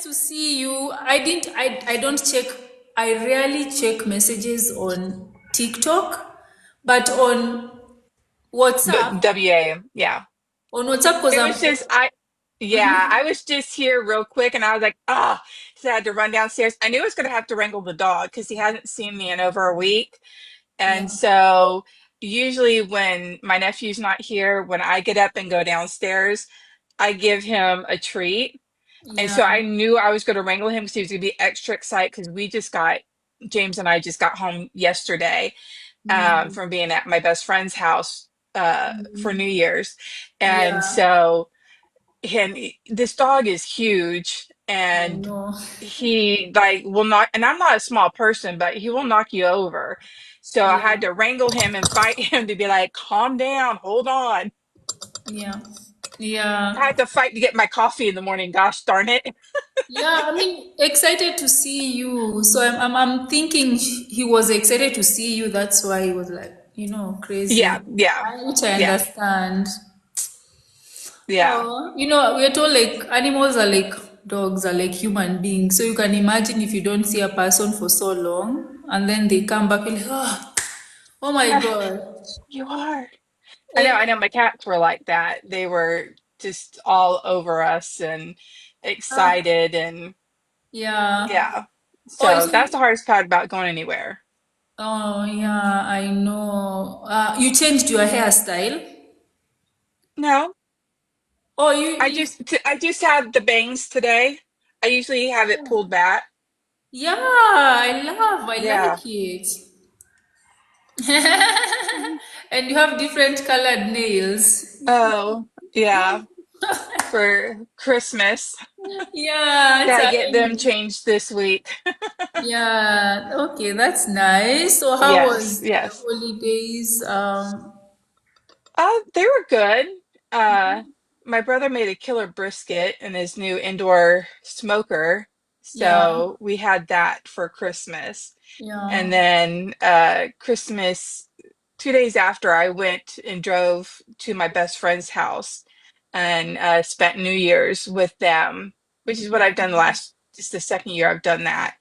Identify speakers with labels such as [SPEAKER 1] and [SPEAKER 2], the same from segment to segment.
[SPEAKER 1] to see you. I don't check, I rarely check messages on TikTok, but WhatsApp,
[SPEAKER 2] WA, yeah.
[SPEAKER 1] because
[SPEAKER 2] It
[SPEAKER 1] I'm
[SPEAKER 2] was just yeah, I was just here real quick and I was like, ah, so I had to run downstairs. I knew I was gonna have to wrangle the dog because he hasn't seen me in over a week. And
[SPEAKER 1] yeah,
[SPEAKER 2] so usually when my nephew's not here, when I get up and go downstairs, I give him a treat. And so
[SPEAKER 1] yeah,
[SPEAKER 2] I knew I was going to wrangle him because he was going to be extra excited because James and I just got home yesterday
[SPEAKER 1] yeah,
[SPEAKER 2] from being at my best friend's house for New Year's. And
[SPEAKER 1] yeah.
[SPEAKER 2] so this dog is huge
[SPEAKER 1] I
[SPEAKER 2] and
[SPEAKER 1] know.
[SPEAKER 2] he like will not, and I'm not a small person, but he will knock you over. So I
[SPEAKER 1] Yeah,
[SPEAKER 2] had to wrangle him and fight him to be like, calm down, hold on.
[SPEAKER 1] yeah,
[SPEAKER 2] I
[SPEAKER 1] yeah.
[SPEAKER 2] had to fight to get my coffee in the morning. Gosh darn it.
[SPEAKER 1] Yeah, I mean, excited to see you. So I'm thinking he was excited to see you. That's why he was like,
[SPEAKER 2] Yeah,
[SPEAKER 1] crazy.
[SPEAKER 2] yeah,
[SPEAKER 1] Which I
[SPEAKER 2] yeah,
[SPEAKER 1] understand.
[SPEAKER 2] yeah.
[SPEAKER 1] Oh, we're told like animals are like dogs, are like human beings. So you can imagine if you don't see a person for so long and then they come back, you're like, oh my God.
[SPEAKER 2] You are. I
[SPEAKER 1] Eh,
[SPEAKER 2] know my cats were like that. They were just all over us and
[SPEAKER 1] ah,
[SPEAKER 2] excited and
[SPEAKER 1] yeah.
[SPEAKER 2] yeah.
[SPEAKER 1] Oh,
[SPEAKER 2] So
[SPEAKER 1] so,
[SPEAKER 2] that's the hardest part about going anywhere.
[SPEAKER 1] oh, yeah, I know. You changed your hairstyle?
[SPEAKER 2] No,
[SPEAKER 1] Oh, you
[SPEAKER 2] I just had the bangs today. I usually have it pulled back.
[SPEAKER 1] yeah, I
[SPEAKER 2] Yeah.
[SPEAKER 1] like it. And you have different colored nails.
[SPEAKER 2] Oh, yeah. For Christmas.
[SPEAKER 1] Yeah,
[SPEAKER 2] Gotta get them changed this week.
[SPEAKER 1] yeah, okay, that's nice. So how
[SPEAKER 2] Yes,
[SPEAKER 1] was the
[SPEAKER 2] yes.
[SPEAKER 1] holidays?
[SPEAKER 2] They were good. Uh, my brother made a killer brisket in his new indoor smoker,
[SPEAKER 1] Yeah,
[SPEAKER 2] so we had that for Christmas. And
[SPEAKER 1] yeah,
[SPEAKER 2] then Christmas, 2 days after, I went and drove to my best friend's house and spent New Year's with them, which is what I've done just the second year I've done that.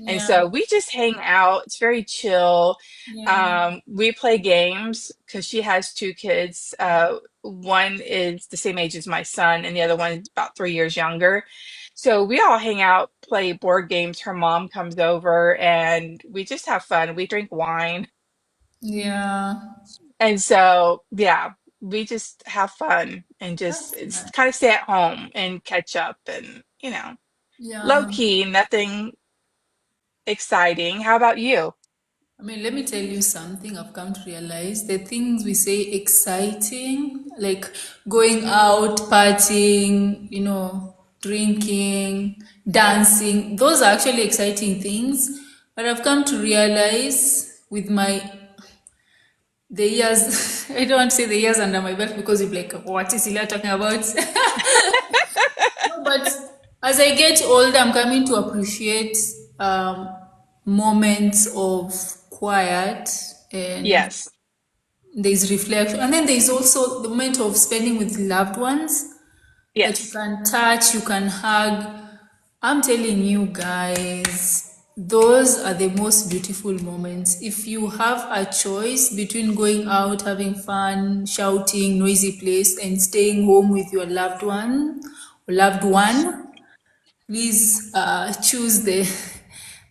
[SPEAKER 2] And
[SPEAKER 1] yeah,
[SPEAKER 2] so we just hang out. It's very chill.
[SPEAKER 1] yeah,
[SPEAKER 2] We play games because she has two kids. One is the same age as my son, and the other one is about 3 years younger. So we all hang out, play board games. Her mom comes over, and we just have fun. We drink wine.
[SPEAKER 1] yeah.
[SPEAKER 2] And so, yeah, we just have fun and just
[SPEAKER 1] That's
[SPEAKER 2] it's
[SPEAKER 1] nice.
[SPEAKER 2] kind of stay at home and catch up and, low
[SPEAKER 1] Yeah.
[SPEAKER 2] key, nothing exciting. How about you?
[SPEAKER 1] I mean, let me tell you something I've come to realize. The things we say exciting, like going out, partying, drinking, dancing, those are actually exciting things. But I've come to realize with the years, I don't want to say the years under my belt because you're like, what is Cecilia talking about? No, but as I get older, I'm coming to appreciate um, moments of quiet, and
[SPEAKER 2] Yes.
[SPEAKER 1] there's reflection. And then there's also the moment of spending with loved ones that you
[SPEAKER 2] Yes.
[SPEAKER 1] can touch, you can hug. I'm telling you guys, those are the most beautiful moments. If you have a choice between going out, having fun, shouting, noisy place, and staying home with your loved one or loved one, please choose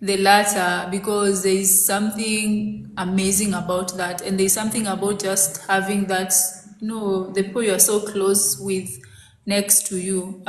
[SPEAKER 1] the latter, because there is something amazing about that, and there's something about just having that, the people you're so close with next to you.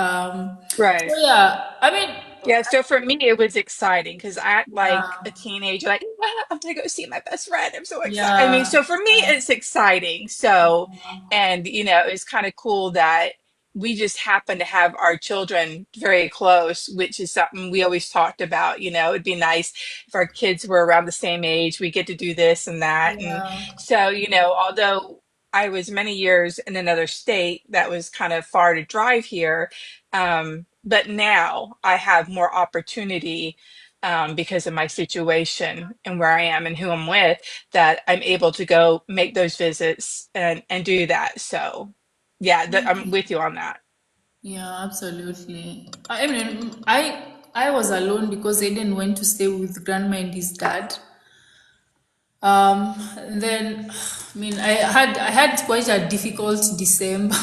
[SPEAKER 2] Right.
[SPEAKER 1] So yeah, I mean,
[SPEAKER 2] Yeah, so for me it was exciting because I act like a
[SPEAKER 1] yeah,
[SPEAKER 2] teenager, like, "Ah, I'm gonna go see my best friend. I'm so excited." I mean,
[SPEAKER 1] yeah,
[SPEAKER 2] so for me it's exciting. So, and it's kind of cool that we just happen to have our children very close, which is something we always talked about. It'd be nice if our kids were around the same age, we get to do this and that. And
[SPEAKER 1] yeah,
[SPEAKER 2] so, although I was many years in another state that was kind of far to drive here, but now I have more opportunity because of my situation and where I am and who I'm with, that I'm able to go make those visits and do that. So, yeah, I'm with you on that.
[SPEAKER 1] yeah, absolutely. I mean, I I was alone because Aiden went to stay with grandma and his dad. Then, I mean, I had quite a difficult December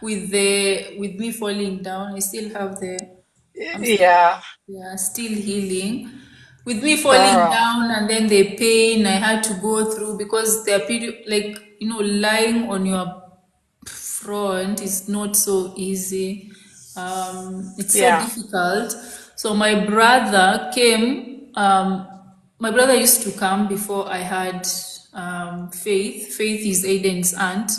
[SPEAKER 1] with me falling down. I still have the I'm still,
[SPEAKER 2] Yeah,
[SPEAKER 1] yeah, still healing. With me falling
[SPEAKER 2] girl.
[SPEAKER 1] down and then the pain I had to go through because there are period like lying on your front is not so easy. It's so
[SPEAKER 2] Yeah.
[SPEAKER 1] difficult. So my brother came. My brother used to come before I had Faith. Faith is Aiden's aunt,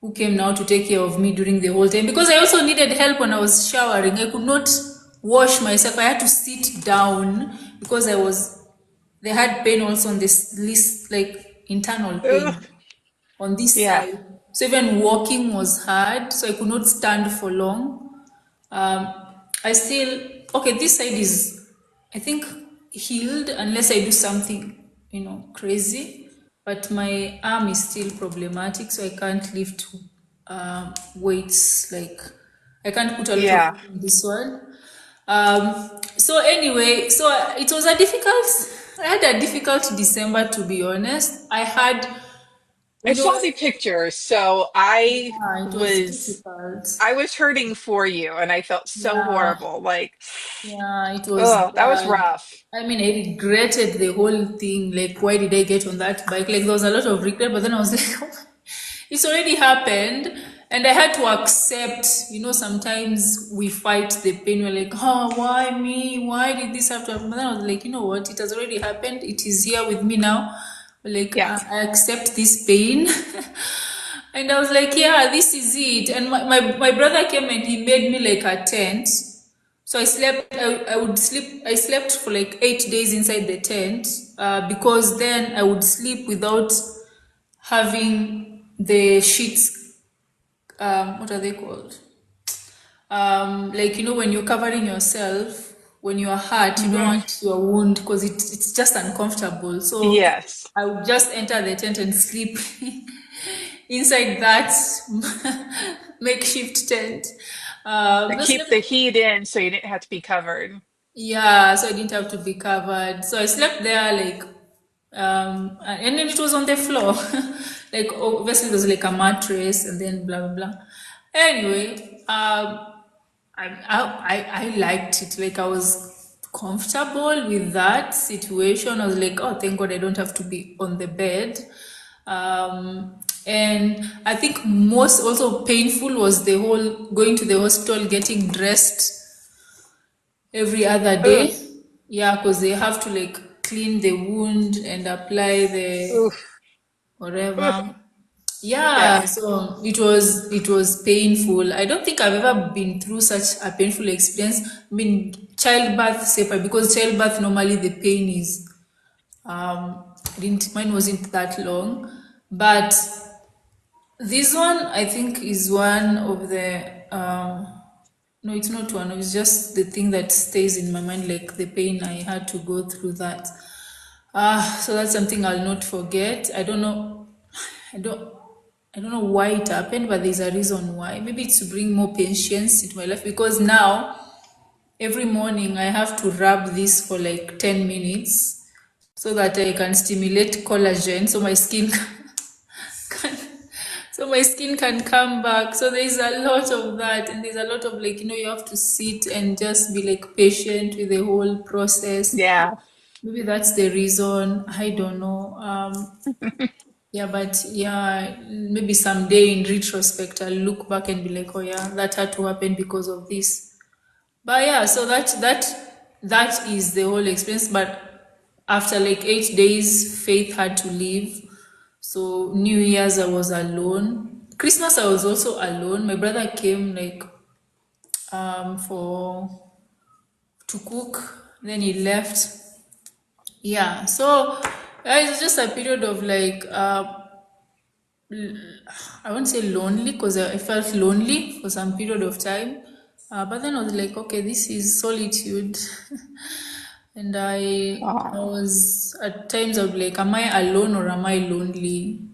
[SPEAKER 1] who came now to take care of me during the whole time because I also needed help when I was showering. I could not wash myself. I had to sit down because I was. They had pain also on this list, like internal
[SPEAKER 2] Ugh.
[SPEAKER 1] pain on this
[SPEAKER 2] Yeah.
[SPEAKER 1] side. So even walking was hard, so I could not stand for long. Um, I still, okay, this side is, I think, healed unless I do something, crazy. But my arm is still problematic, so I can't lift weights. Like, I can't put a lot of
[SPEAKER 2] Yeah.
[SPEAKER 1] weight on this one. So anyway, so it was a difficult, I had a difficult December, to be honest. I had,
[SPEAKER 2] I
[SPEAKER 1] you know,
[SPEAKER 2] saw the pictures, so I
[SPEAKER 1] yeah, it was
[SPEAKER 2] was
[SPEAKER 1] difficult.
[SPEAKER 2] I was hurting for you and I felt so
[SPEAKER 1] Yeah,
[SPEAKER 2] horrible. Like,
[SPEAKER 1] yeah, it was
[SPEAKER 2] oh, that was
[SPEAKER 1] bad.
[SPEAKER 2] rough.
[SPEAKER 1] I mean, I regretted the whole thing. Like, why did I get on that bike? Like, there was a lot of regret, but then I was like, it's already happened. And I had to accept, sometimes we fight the pain. We're like, oh, why me? Why did this have to happen? But then I was like, you know what? It has already happened. It is here with me now. Like,
[SPEAKER 2] Yeah.
[SPEAKER 1] I accept this pain. And I was like, yeah, this is it. And my brother came and he made me like a tent. So I slept for like 8 days inside the tent because then I would sleep without having the sheets, what are they called? Like, when you're covering yourself, when you're hurt, you don't
[SPEAKER 2] Hmm.
[SPEAKER 1] want your wound because it's just uncomfortable. So
[SPEAKER 2] Yes.
[SPEAKER 1] I would just enter the tent and sleep inside that makeshift tent.
[SPEAKER 2] To
[SPEAKER 1] I
[SPEAKER 2] keep
[SPEAKER 1] slept.
[SPEAKER 2] the heat in so you didn't have to be covered.
[SPEAKER 1] Yeah, so I didn't have to be covered. So I slept there like, and then it was on the floor. Like, obviously, there was like a mattress and then blah, blah, blah. Anyway, I liked it. Like, I was comfortable with that situation. I was like, oh, thank God I don't have to be on the bed. And I think most also painful was the whole going to the hospital, getting dressed every other
[SPEAKER 2] Ugh.
[SPEAKER 1] day. Yeah, because they have to like clean the wound and apply the
[SPEAKER 2] Oof. Ugh.
[SPEAKER 1] whatever. Yeah,
[SPEAKER 2] Yeah.
[SPEAKER 1] so it was painful. I don't think I've ever been through such a painful experience. I mean, childbirth separate because childbirth normally the pain is I didn't mine wasn't that long, but this one I think is one of the no, it's not one. It's just the thing that stays in my mind, like the pain I had to go through that. So that's something I'll not forget. I don't know. I don't. I don't know why it happened, but there's a reason why. Maybe it's to bring more patience into my life because now every morning I have to rub this for like 10 minutes so that I can stimulate collagen, so my skin can, so my skin can come back. So there's a lot of that, and there's a lot of like you have to sit and just be like patient with the whole process.
[SPEAKER 2] Yeah.
[SPEAKER 1] Maybe that's the reason. I don't know. Yeah, but yeah, maybe someday in retrospect, I'll look back and be like, oh yeah, that had to happen because of this. But yeah, so that is the whole experience. But after like 8 days, Faith had to leave. So New Year's I was alone. Christmas I was also alone. My brother came like for to cook. Then he left. Yeah. So it's just a period of like I won't say lonely because I felt lonely for some period of time. But then I was like, okay, this is solitude. And I
[SPEAKER 2] Oh,
[SPEAKER 1] was at times I would be like, am I alone or am I lonely?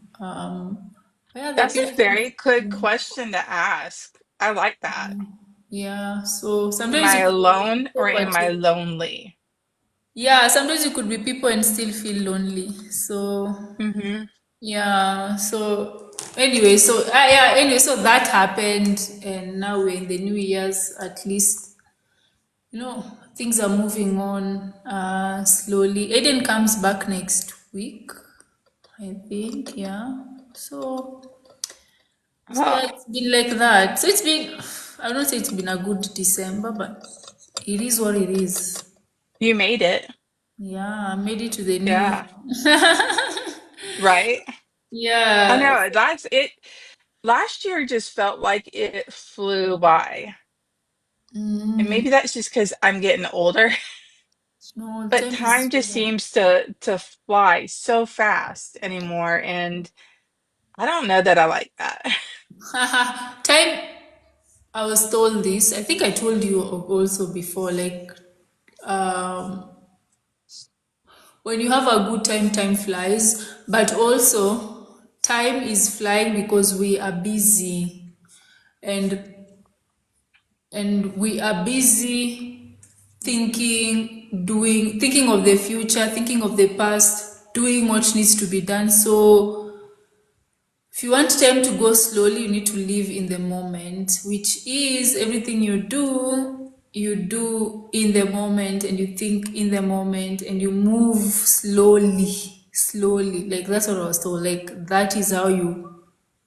[SPEAKER 1] Yeah, the
[SPEAKER 2] that's a
[SPEAKER 1] period.
[SPEAKER 2] very good question to ask. I like that.
[SPEAKER 1] Yeah. So
[SPEAKER 2] Am
[SPEAKER 1] sometimes
[SPEAKER 2] I
[SPEAKER 1] you could be
[SPEAKER 2] alone or
[SPEAKER 1] people,
[SPEAKER 2] am
[SPEAKER 1] but
[SPEAKER 2] I lonely?
[SPEAKER 1] yeah, sometimes you could be people and still feel lonely. So
[SPEAKER 2] Hmm.
[SPEAKER 1] yeah. So anyway, so yeah. Anyway, so that happened, and now we're in the new years. At least things are moving on slowly. Aiden comes back next week, I think. Yeah. So
[SPEAKER 2] Oh,
[SPEAKER 1] yeah, it's been like that. So it's been, I don't say it's been a good December, but it is what it is.
[SPEAKER 2] you made it.
[SPEAKER 1] Yeah, I made it to the new
[SPEAKER 2] Yeah,
[SPEAKER 1] year.
[SPEAKER 2] right. I
[SPEAKER 1] Yeah.
[SPEAKER 2] know that's it. Last year just felt like it flew by. And
[SPEAKER 1] Mm,
[SPEAKER 2] maybe that's just because I'm getting older,
[SPEAKER 1] no,
[SPEAKER 2] but
[SPEAKER 1] time is
[SPEAKER 2] time just seems to fly so fast anymore. And I don't know that I like that.
[SPEAKER 1] time. I was told this. I think I told you also before. Like, um, when you have a good time, time flies. But also, time is flying because we are busy, and we are busy thinking of the future, thinking of the past, doing what needs to be done. So if you want time to go slowly, you need to live in the moment, which is everything you do in the moment, and you think in the moment, and you move slowly, slowly. Like that's what I was told. Like that is how you,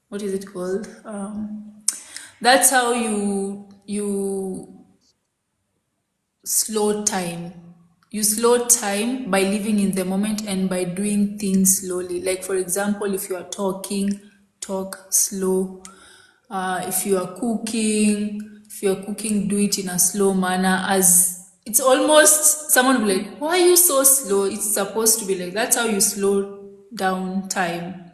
[SPEAKER 1] what is it called? That's how you slow time. You slow time by living in the moment and by doing things slowly. Like, for example, if you are talking, talk slow. If you are cooking, do it in a slow manner. As it's almost someone will be like, why are you so slow? It's supposed to be like that's how you slow down time.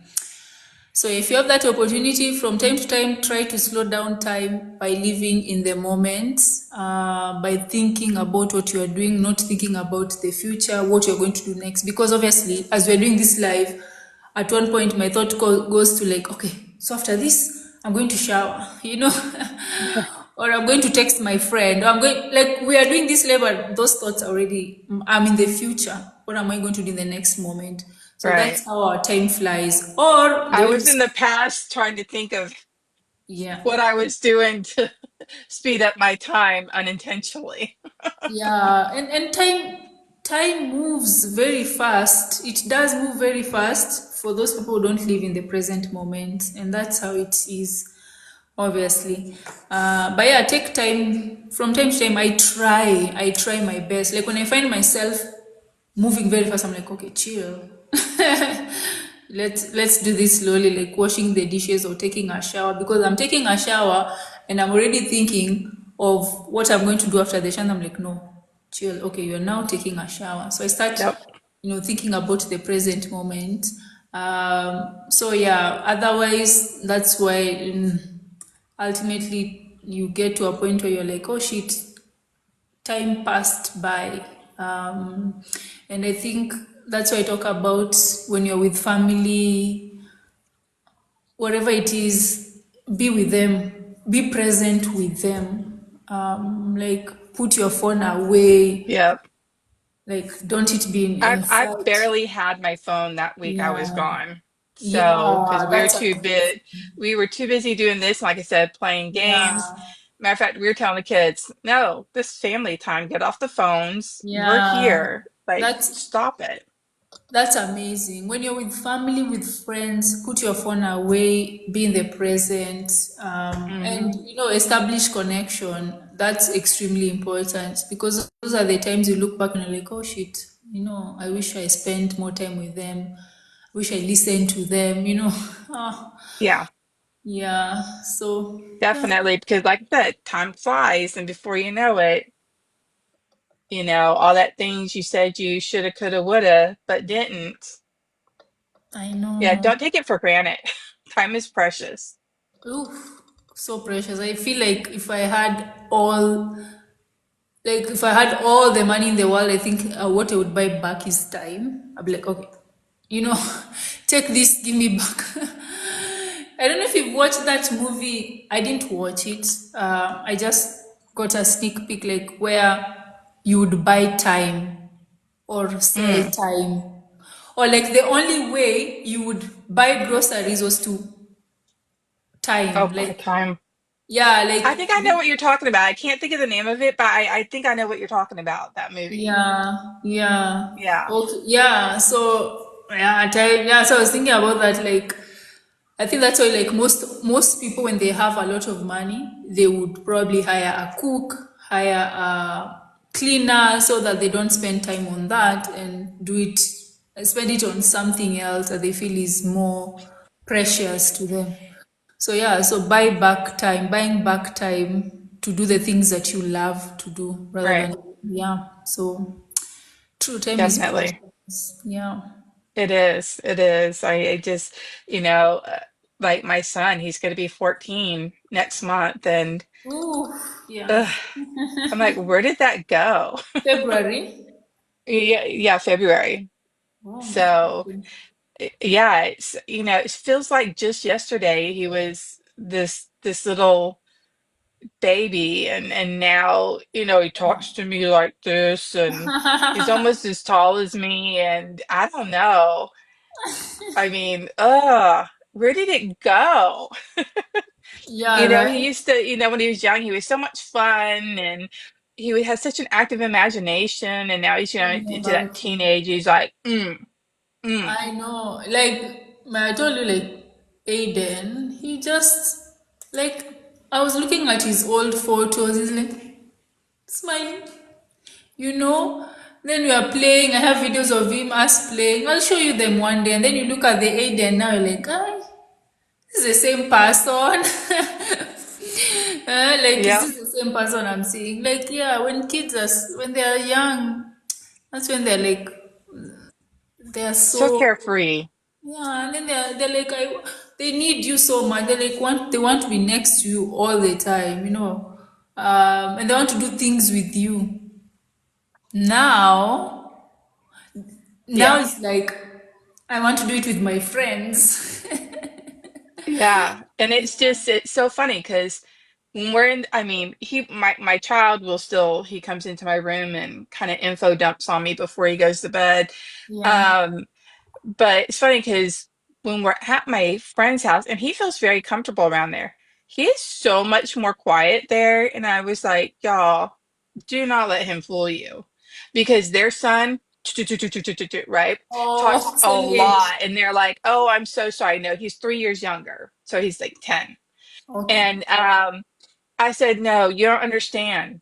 [SPEAKER 1] So if you have that opportunity from time to time, try to slow down time by living in the moment, by thinking about what you are doing, not thinking about the future, what you're going to do next. Because obviously, as we're doing this live, at one point my thought goes to like, okay, so after this, I'm going to shower, or I'm going to text my friend, or I'm going, like, we are doing this live, but those thoughts already, I'm in the future. What am I going to do in the next moment? So
[SPEAKER 2] Right.
[SPEAKER 1] that's how our time flies. Or the
[SPEAKER 2] I
[SPEAKER 1] way we,
[SPEAKER 2] was in the past trying to think of
[SPEAKER 1] yeah,
[SPEAKER 2] what I was doing to speed up my time unintentionally.
[SPEAKER 1] yeah, and time moves very fast. It does move very fast for those people who don't live in the present moment, and that's how it is. Obviously, but yeah, take time from time to time. I try my best. Like when I find myself moving very fast, I'm like, okay, chill. Let's do this slowly, like washing the dishes or taking a shower, because I'm taking a shower and I'm already thinking of what I'm going to do after the shower. I'm like, no, chill. Okay, you're now taking a shower. So I start,
[SPEAKER 2] Yep.
[SPEAKER 1] thinking about the present moment. So yeah, otherwise that's why ultimately you get to a point where you're like, oh shit, time passed by. And I think that's why I talk about when you're with family, whatever it is, be with them, be present with them. Like put your phone away,
[SPEAKER 2] Yep.
[SPEAKER 1] like don't it be in
[SPEAKER 2] I
[SPEAKER 1] flight.
[SPEAKER 2] barely had my phone that week I was
[SPEAKER 1] Yeah,
[SPEAKER 2] gone. So, because
[SPEAKER 1] yeah, that's amazing.
[SPEAKER 2] we were too busy doing this, like I said, playing games.
[SPEAKER 1] Yeah,
[SPEAKER 2] Matter of fact, we were telling the kids, no, this family time, get off the phones. We're
[SPEAKER 1] yeah.
[SPEAKER 2] here. Like,
[SPEAKER 1] That's
[SPEAKER 2] stop it.
[SPEAKER 1] That's amazing. When you're with family, with friends, put your phone away, be in the present, and
[SPEAKER 2] Hmm.
[SPEAKER 1] establish connection. That's extremely important because those are the times you look back and you're like, oh shit, I wish I spent more time with them. Wish I listened to them. Ah,
[SPEAKER 2] Yeah,
[SPEAKER 1] yeah. So yeah,
[SPEAKER 2] definitely. Because, like I said, time flies, and before you know it, all that things you said you shoulda, coulda, woulda, but didn't.
[SPEAKER 1] I
[SPEAKER 2] Yeah,
[SPEAKER 1] know.
[SPEAKER 2] don't take it for granted. Time is precious.
[SPEAKER 1] Oof, so precious. I feel like if I had all the money in the world, I think what I would buy back is time. I'd be like, okay, you know, take this, give me back. I don't know if you've watched that movie. I didn't watch it. I just got a sneak peek like where you would buy time or sell
[SPEAKER 2] Mm.
[SPEAKER 1] time, or like the only way you would buy groceries was to
[SPEAKER 2] Oh,
[SPEAKER 1] time,
[SPEAKER 2] by
[SPEAKER 1] like
[SPEAKER 2] time.
[SPEAKER 1] yeah,
[SPEAKER 2] I think
[SPEAKER 1] like
[SPEAKER 2] I know what you're talking about. I can't think of the name of it, but I think I know what you're talking about, that movie.
[SPEAKER 1] yeah, yeah.
[SPEAKER 2] Yeah,
[SPEAKER 1] Okay, yeah. So yeah, time. Yeah. So I was thinking about that. Like, I think that's why, like most people, when they have a lot of money, they would probably hire a cook, hire a cleaner, so that they don't spend time on that and do it, spend it on something else that they feel is more precious to them. So yeah, so buying back time to do the things that you love to do rather
[SPEAKER 2] right.
[SPEAKER 1] than yeah. So true, time is
[SPEAKER 2] Definitely.
[SPEAKER 1] precious. Yeah.
[SPEAKER 2] It is. It is. I just, you know, like my son, he's going to be 14 next month, and
[SPEAKER 1] Ooh, yeah.
[SPEAKER 2] ugh, I'm like, where did that go?
[SPEAKER 1] February.
[SPEAKER 2] Yeah, yeah, February.
[SPEAKER 1] Oh my
[SPEAKER 2] So,
[SPEAKER 1] goodness.
[SPEAKER 2] yeah, it's, it feels like just yesterday he was this little baby, and now, he talks to me like this, and he's almost as tall as me, and I don't know. I mean, where did it go?
[SPEAKER 1] Yeah,
[SPEAKER 2] He
[SPEAKER 1] right?
[SPEAKER 2] used to, when he was young, he was so much fun, and has such an active imagination, and now he's,
[SPEAKER 1] Tell me
[SPEAKER 2] into that
[SPEAKER 1] about it.
[SPEAKER 2] teenage, he's like, mm.
[SPEAKER 1] I know. Like, I told you, like, Aiden, he just, like, I was looking at his old photos. He's like, smiling, you know? Then we are playing. I have videos of him, us playing. I'll show you them one day. And then you look at the Aiden now, you're like, ah, this is the same person. Like, is
[SPEAKER 2] Yeah,
[SPEAKER 1] this the same person I'm seeing? Like, yeah, when they are young, that's when they're
[SPEAKER 2] so
[SPEAKER 1] so,
[SPEAKER 2] carefree.
[SPEAKER 1] yeah, and then they're like, they need you so much. They want to be next to you all the time, and they want to do things with you. Now,
[SPEAKER 2] Yeah.
[SPEAKER 1] it's like, I want to do it with my friends.
[SPEAKER 2] Yeah, and it's so funny because when we're in, I mean, my child will still, he comes into my room and kind of info dumps on me before he goes to bed.
[SPEAKER 1] Yeah.
[SPEAKER 2] Um, but it's funny because when we're at my friend's house, and he feels very comfortable around there, he is so much more quiet there. And I was like, y'all, do not let him fool you, because their son, right, talks
[SPEAKER 1] Oh,
[SPEAKER 2] a
[SPEAKER 1] same age.
[SPEAKER 2] lot, and they're like, "Oh, I'm so sorry." No, he's 3 years younger, so he's like 10.
[SPEAKER 1] Okay.
[SPEAKER 2] And I said, "No, you don't understand.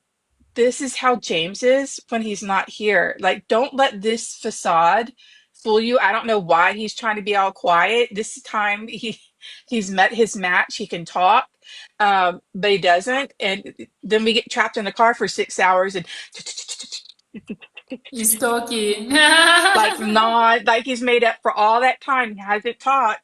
[SPEAKER 2] This is how James is when he's not here. Like, don't let this facade fool you. I don't know why he's trying to be all quiet. This time he's met his match. He can talk, but he doesn't. And then we get trapped in the car for 6 hours and
[SPEAKER 1] He's talking.
[SPEAKER 2] like not like he's made up for all that time. He hasn't talked."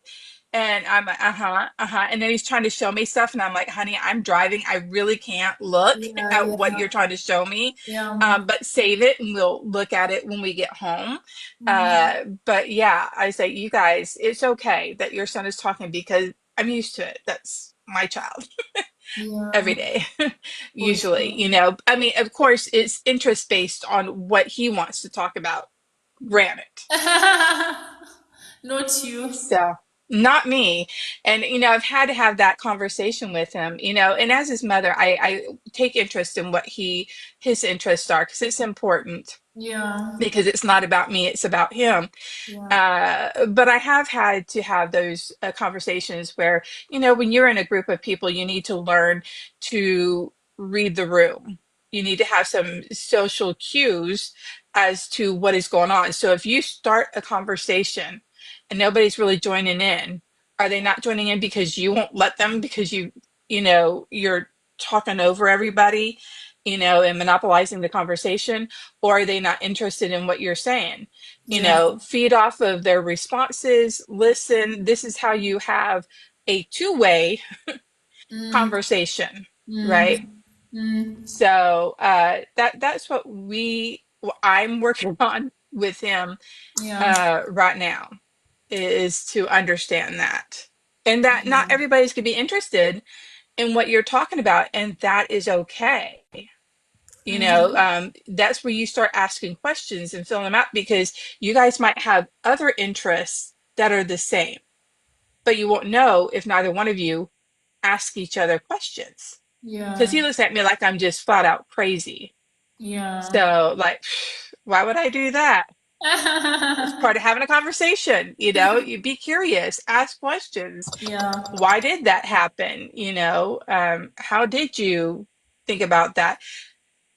[SPEAKER 2] And I'm like, uh-huh, uh-huh. And then he's trying to show me stuff, and I'm like, honey, I'm driving. I really can't look
[SPEAKER 1] Yeah,
[SPEAKER 2] at what
[SPEAKER 1] yeah,
[SPEAKER 2] you're trying to show me.
[SPEAKER 1] yeah.
[SPEAKER 2] But save it and we'll look at it when we get home.
[SPEAKER 1] Mm,
[SPEAKER 2] But yeah, I say, you guys, it's okay that your son is talking, because I'm used to it. That's my child every
[SPEAKER 1] yeah,
[SPEAKER 2] day,
[SPEAKER 1] for
[SPEAKER 2] usually,
[SPEAKER 1] sure.
[SPEAKER 2] I mean, of course, it's interest based on what he wants to talk about. Granted.
[SPEAKER 1] Not you.
[SPEAKER 2] So, not me. And, I've had to have that conversation with him, and as his mother, I take interest in what his interests are, because it's important,
[SPEAKER 1] Yeah,
[SPEAKER 2] because it's not about me, it's about him.
[SPEAKER 1] yeah,
[SPEAKER 2] But I have had to have those conversations where, when you're in a group of people, you need to learn to read the room. You need to have some social cues as to what is going on. So if you start a conversation and nobody's really joining in, are they not joining in because you won't let them, because you're talking over everybody, and monopolizing the conversation? Or are they not interested in what you're saying?
[SPEAKER 1] yeah.
[SPEAKER 2] Feed off of their responses, listen. This is how you have a two-way
[SPEAKER 1] Mm,
[SPEAKER 2] conversation, right?
[SPEAKER 1] mm, mm,
[SPEAKER 2] So that's what I'm working on with him
[SPEAKER 1] yeah,
[SPEAKER 2] right now, is to understand that, and that not everybody's gonna be interested in what you're talking about, and that is okay. That's where you start asking questions and filling them out, because you guys might have other interests that are the same, but you won't know if neither one of you ask each other questions. Because
[SPEAKER 1] Yeah.
[SPEAKER 2] he looks at me like I'm just flat out crazy.
[SPEAKER 1] Yeah.
[SPEAKER 2] So, like, why would I do that? It's part of having a conversation. You be curious, ask questions.
[SPEAKER 1] Yeah.
[SPEAKER 2] Why did that happen? How did you think about that?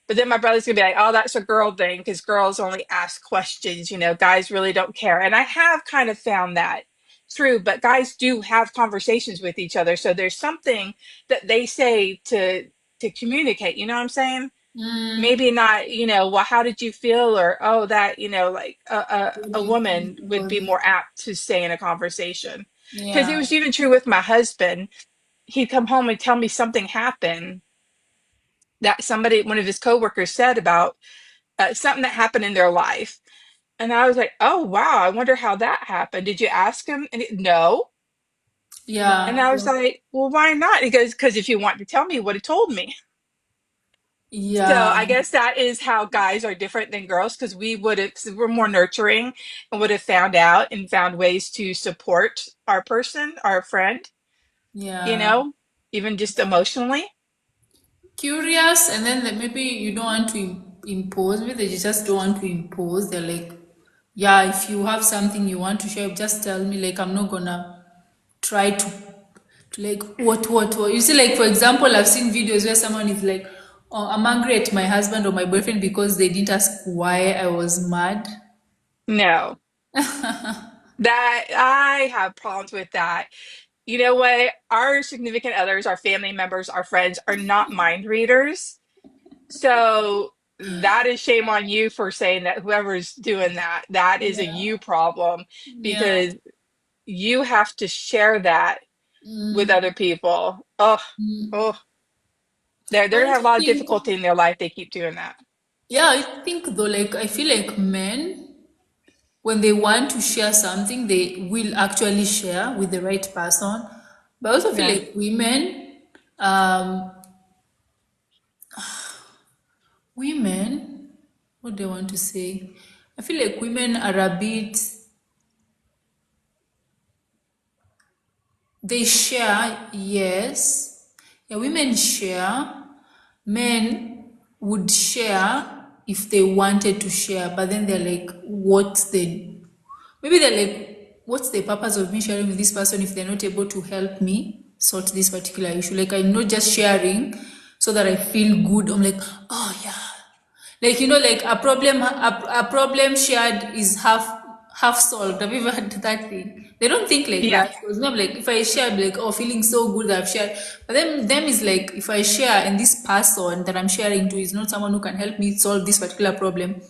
[SPEAKER 2] But then my brother's gonna be like, oh, that's a girl thing because girls only ask questions, guys really don't care. And I have kind of found that true, but guys do have conversations with each other. So there's something that they say to communicate, you know what I'm saying?
[SPEAKER 1] Mm.
[SPEAKER 2] Maybe not, well, how did you feel? Or, oh, that, like
[SPEAKER 1] What do
[SPEAKER 2] a
[SPEAKER 1] you think
[SPEAKER 2] woman would
[SPEAKER 1] about
[SPEAKER 2] be
[SPEAKER 1] this?
[SPEAKER 2] more apt to stay in a conversation. Because it
[SPEAKER 1] Yeah.
[SPEAKER 2] was even true with my husband. He'd come home and tell me something happened that one of his coworkers said about something that happened in their life. And I was like, oh, wow, I wonder how that happened. Did you ask him? No. And
[SPEAKER 1] Yeah.
[SPEAKER 2] I was like, well, why not? He goes, because if you want to tell me, you would have told me. So
[SPEAKER 1] Yeah.
[SPEAKER 2] I guess that is how guys are different than girls, because cause we're more nurturing and would have found out and found ways to support our person, our friend, you
[SPEAKER 1] Yeah.
[SPEAKER 2] know, even just emotionally.
[SPEAKER 1] Curious, and then maybe you don't want to impose, maybe they just don't want to impose. They're like, yeah, if you have something you want to share, just tell me. Like, I'm not gonna try to like, what. You see, like, for example, I've seen videos where someone is like, oh, I'm angry at my husband or my boyfriend because they didn't ask why I was mad.
[SPEAKER 2] No, that I have problems with that. You know what? Our significant others, our family members, our friends are not mind readers. So that is shame on you for saying that. Whoever's doing that, that is a
[SPEAKER 1] Yeah.
[SPEAKER 2] you problem,
[SPEAKER 1] Yeah.
[SPEAKER 2] because you have to share that with other people. Oh, oh, they're
[SPEAKER 1] I
[SPEAKER 2] gonna have a lot of
[SPEAKER 1] think,
[SPEAKER 2] difficulty in their life. They keep doing that.
[SPEAKER 1] yeah, I think though, like, I feel like men, when they want to share something, they will actually share with the right person. But I also feel
[SPEAKER 2] Yeah.
[SPEAKER 1] like um, women, what do I want to say? I feel like women are a bit, they share, yes. Yeah, women share. Men would share if they wanted to share, but then they're like, maybe they're like, what's the purpose of me sharing with this person if they're not able to help me sort this particular issue? Like, I'm not just sharing so that I feel good. I'm like, oh yeah, like, like a problem shared is half solved. Have you ever heard that thing? They don't think like
[SPEAKER 2] Yeah.
[SPEAKER 1] that. It's not like if I share, I'll be like, oh, feeling so good that I've shared. But then them is like, if I share and this person that I'm sharing to is not someone who can help me solve this particular problem,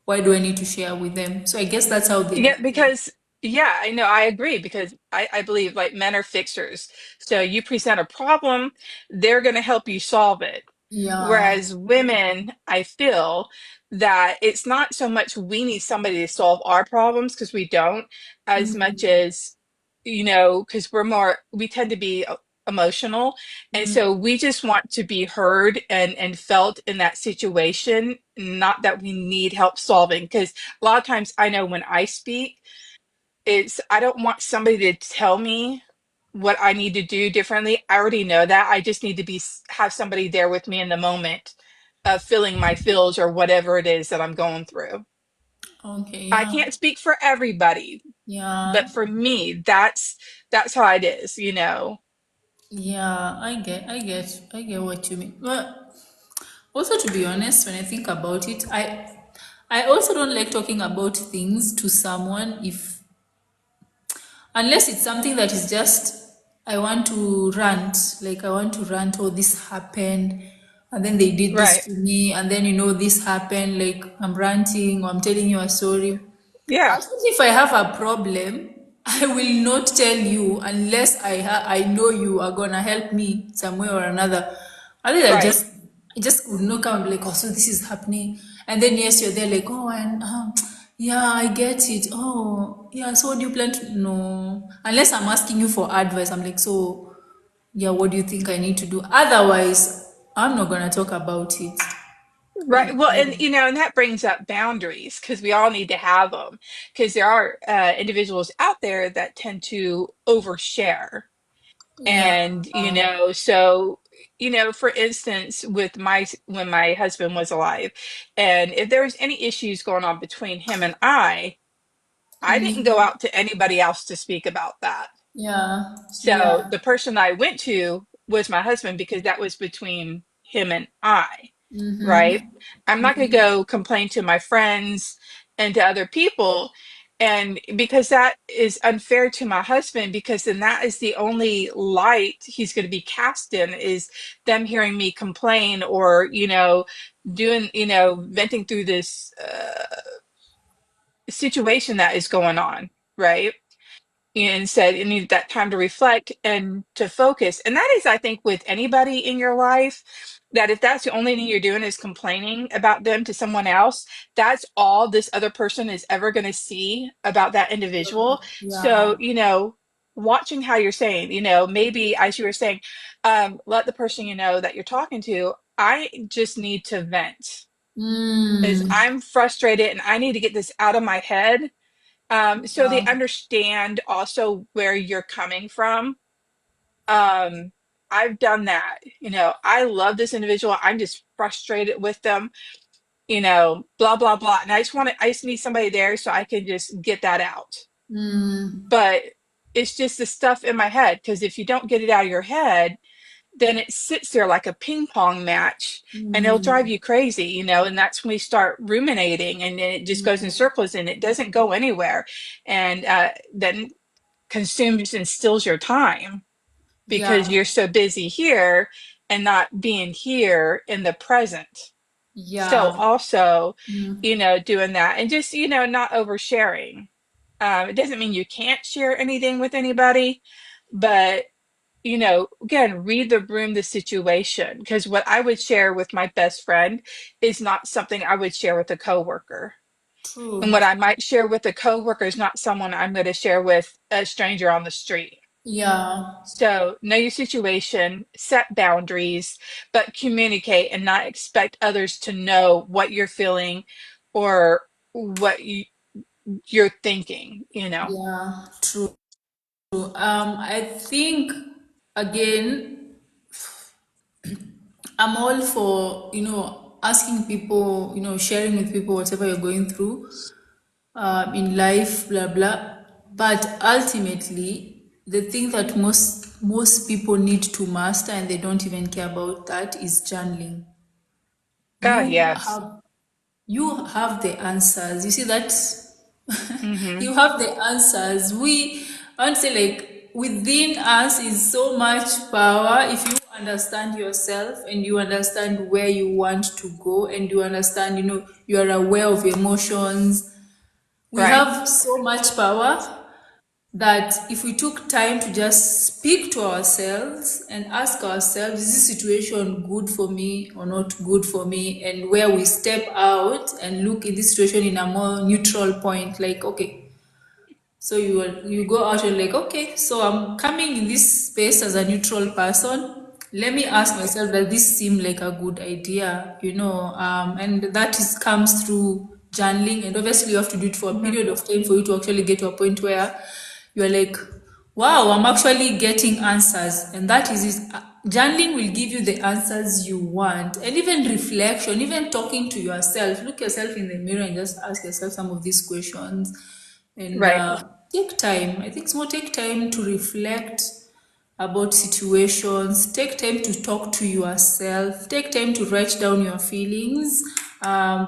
[SPEAKER 1] why do I need to share with them? So I guess that's how they
[SPEAKER 2] Yeah,
[SPEAKER 1] behave.
[SPEAKER 2] because yeah, I know, I agree, because I believe like men are fixers. So you present a problem, they're going to help you solve it.
[SPEAKER 1] Yeah.
[SPEAKER 2] Whereas women, I feel that it's not so much we need somebody to solve our problems, because we don't, as much
[SPEAKER 1] Mm,
[SPEAKER 2] as, because we tend to be emotional. And
[SPEAKER 1] mm,
[SPEAKER 2] so we just want to be heard and felt in that situation, not that we need help solving. Because a lot of times I know when I speak, I don't want somebody to tell me what I need to do differently. I already know that. I just need to have somebody there with me in the moment of feeling my feels or whatever it is that I'm going through.
[SPEAKER 1] okay.
[SPEAKER 2] I
[SPEAKER 1] Yeah.
[SPEAKER 2] can't speak for everybody, but
[SPEAKER 1] Yeah.
[SPEAKER 2] for me, that's how it is.
[SPEAKER 1] Yeah. I get what you mean. Well, also, to be honest, when I think about it, I also don't like talking about things to someone if unless it's something that is just I want to rant, like I want to rant, oh, this happened, and then they did this
[SPEAKER 2] Right.
[SPEAKER 1] to me, and then this happened, like I'm ranting or I'm telling you a story.
[SPEAKER 2] Yeah.
[SPEAKER 1] As soon if I have a problem, I will not tell you unless I know you are gonna help me some way or another. Otherwise, I
[SPEAKER 2] Right.
[SPEAKER 1] just would not come and be like, oh, so this is happening, and then yes, you're there like, oh, and yeah, I get it. Oh, yeah. So what do you plan to? No, unless I'm asking you for advice, I'm like, so Yeah, what do you think I need to do? Otherwise, I'm not gonna talk about it.
[SPEAKER 2] Right. Well, and and that brings up boundaries because we all need to have them because there are individuals out there that tend to overshare.
[SPEAKER 1] Yeah.
[SPEAKER 2] And, so, for instance, with when my husband was alive, and if there was any issues going on between him and I didn't go
[SPEAKER 1] Mm,
[SPEAKER 2] out to anybody else to speak about that.
[SPEAKER 1] yeah.
[SPEAKER 2] So
[SPEAKER 1] Yeah.
[SPEAKER 2] the person I went to was my husband because that was between him and I, right?
[SPEAKER 1] Mm-hmm.
[SPEAKER 2] I'm not going to go complain to my friends and to other people. And because that is unfair to my husband, because then that is the only light he's going to be cast in is them hearing me complain or, doing, venting through this situation that is going on, right? And said it needed that time to reflect and to focus. And that is, I think, with anybody in your life, that if that's the only thing you're doing is complaining about them to someone else, that's all this other person is ever going to see about that individual. So,
[SPEAKER 1] Yeah.
[SPEAKER 2] watching how you're saying, maybe as you were saying, let the person that you're talking to, I just need to vent. Is
[SPEAKER 1] Mm,
[SPEAKER 2] I'm frustrated and I need to get this out of my head so they
[SPEAKER 1] yeah.
[SPEAKER 2] understand also where you're coming from. Um, I've done that. I love this individual. I'm just frustrated with them, blah, blah, blah. And I just need somebody there so I can just get that out.
[SPEAKER 1] Mm,
[SPEAKER 2] But it's just the stuff in my head. Because if you don't get it out of your head, then it sits there like a ping pong match and it'll drive
[SPEAKER 1] mm,
[SPEAKER 2] you crazy, and that's when we start ruminating and then it just goes in
[SPEAKER 1] mm,
[SPEAKER 2] circles and it doesn't go anywhere. And then consumes and steals your time because
[SPEAKER 1] yeah.
[SPEAKER 2] you're so busy here and not being here in the present. So
[SPEAKER 1] Yeah.
[SPEAKER 2] also,
[SPEAKER 1] Mm,
[SPEAKER 2] doing that and just, not oversharing. It doesn't mean you can't share anything with anybody, but again, read the room, the situation, because what I would share with my best friend is not something I would share with a coworker. And
[SPEAKER 1] true.
[SPEAKER 2] what I might share with a coworker is not someone I'm going to share with a stranger on the street.
[SPEAKER 1] Yeah.
[SPEAKER 2] So know your situation, set boundaries, but communicate and not expect others to know what you're feeling or what you're thinking.
[SPEAKER 1] Yeah. True. I think again, I'm all for, asking people, sharing with people whatever you're going through in life, blah, blah. But ultimately, the thing that most people need to master and they don't even care about that is journaling.
[SPEAKER 2] God,
[SPEAKER 1] You
[SPEAKER 2] yes.
[SPEAKER 1] have you have the answers. You see that
[SPEAKER 2] Mm-hmm.
[SPEAKER 1] you have the answers. I want to say, like, within us is so much power if you understand yourself and you understand where you want to go and you understand, you are aware of your emotions. We
[SPEAKER 2] Right.
[SPEAKER 1] have so much power that if we took time to just speak to ourselves and ask ourselves, is this situation good for me or not good for me? And where we step out and look in this situation in a more neutral point, like, okay, so you go out and like, okay, so I'm coming in this space as a neutral person. Let me ask myself, does this seem like a good idea? And that comes through journaling, and obviously you have to do it for a
[SPEAKER 2] Mm-hmm.
[SPEAKER 1] period of time for you to actually get to a point where you're like, wow, I'm actually getting answers, and that is it. Journaling will give you the answers you want, and even reflection, even talking to yourself. Look yourself in the mirror and just ask yourself some of these questions and
[SPEAKER 2] Right.
[SPEAKER 1] take time. I think it's more take time to reflect about situations, take time to talk to yourself, take time to write down your feelings,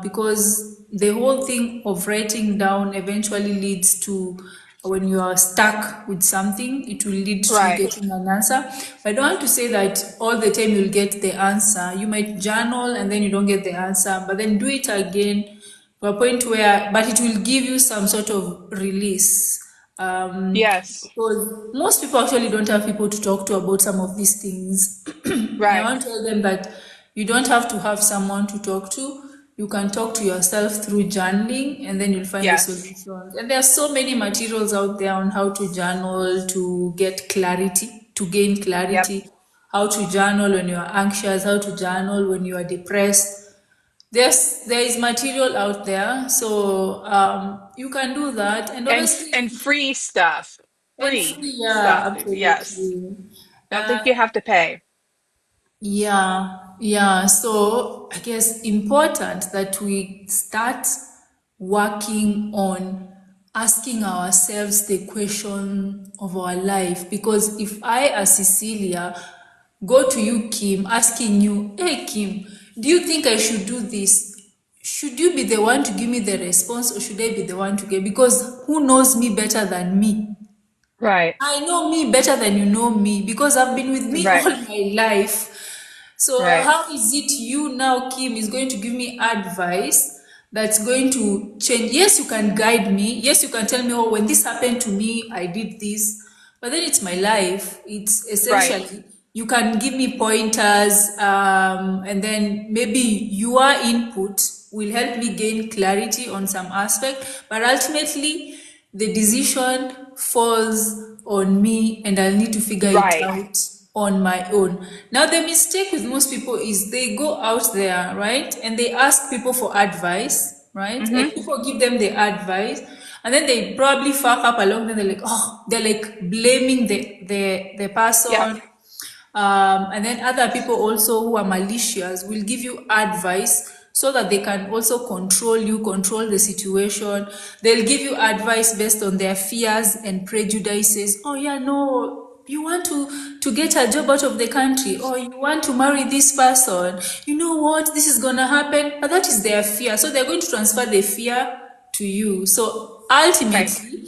[SPEAKER 1] because the whole thing of writing down eventually leads to, when you are stuck with something, it will lead to you
[SPEAKER 2] Right.
[SPEAKER 1] getting an answer. I don't want to say that all the time you'll get the answer. You might journal and then you don't get the answer, but then do it again to a point where, but it will give you some sort of release.
[SPEAKER 2] Yes.
[SPEAKER 1] Because most people actually don't have people to talk to about some of these things. And I
[SPEAKER 2] Right.
[SPEAKER 1] want to tell them that you don't have to have someone to talk to. You can talk to yourself through journaling and then you'll find the
[SPEAKER 2] Yes.
[SPEAKER 1] solutions. And there are so many materials out there on how to journal, to get clarity, to gain
[SPEAKER 2] Yep.
[SPEAKER 1] clarity. how to journal when you are anxious, how to journal when you are depressed. There is material out there, so you can do that, and
[SPEAKER 2] And
[SPEAKER 1] obviously,
[SPEAKER 2] free stuff.
[SPEAKER 1] and
[SPEAKER 2] Free
[SPEAKER 1] free, yeah,
[SPEAKER 2] stuff. Yes.
[SPEAKER 1] absolutely.
[SPEAKER 2] Don't think you have to pay.
[SPEAKER 1] Yeah, yeah. So I guess important that we start working on asking ourselves the question of our life. Because if I, as Cecilia, go to you, Kim, asking you, hey, Kim, do you think I should do this? Should you be the one to give me the response, or should I be the one to get? Because who knows me better than me?
[SPEAKER 2] Right.
[SPEAKER 1] I know me better than you know me because I've been with me all
[SPEAKER 2] Right.
[SPEAKER 1] my life. So
[SPEAKER 2] Right.
[SPEAKER 1] how is it you now, Kim, is going to give me advice that's going to change? Yes, you can guide me. Yes, you can tell me, oh, when this happened to me, I did this. But then it's my life. It's
[SPEAKER 2] Right.
[SPEAKER 1] essentially you can give me pointers, and then maybe your input will help me gain clarity on some aspect. But ultimately, the decision falls on me, and I'll need to figure it
[SPEAKER 2] Right.
[SPEAKER 1] out on my own. Now, the mistake with most people is they go out there, right? And they ask people for advice, right?
[SPEAKER 2] Mm-hmm.
[SPEAKER 1] And people give them the advice. And then they probably fuck up along. Then they're like, oh, they're like blaming the
[SPEAKER 2] Yep.
[SPEAKER 1] person, and then other people also who are malicious will give you advice so that they can also control you, control the situation. They'll give you advice based on their fears and prejudices. Oh yeah, no, you want to get a job out of the country, or you want to marry this person. You know what? This is gonna happen, but that is their fear. So they're going to transfer the fear to you. So
[SPEAKER 2] Right.
[SPEAKER 1] ultimately,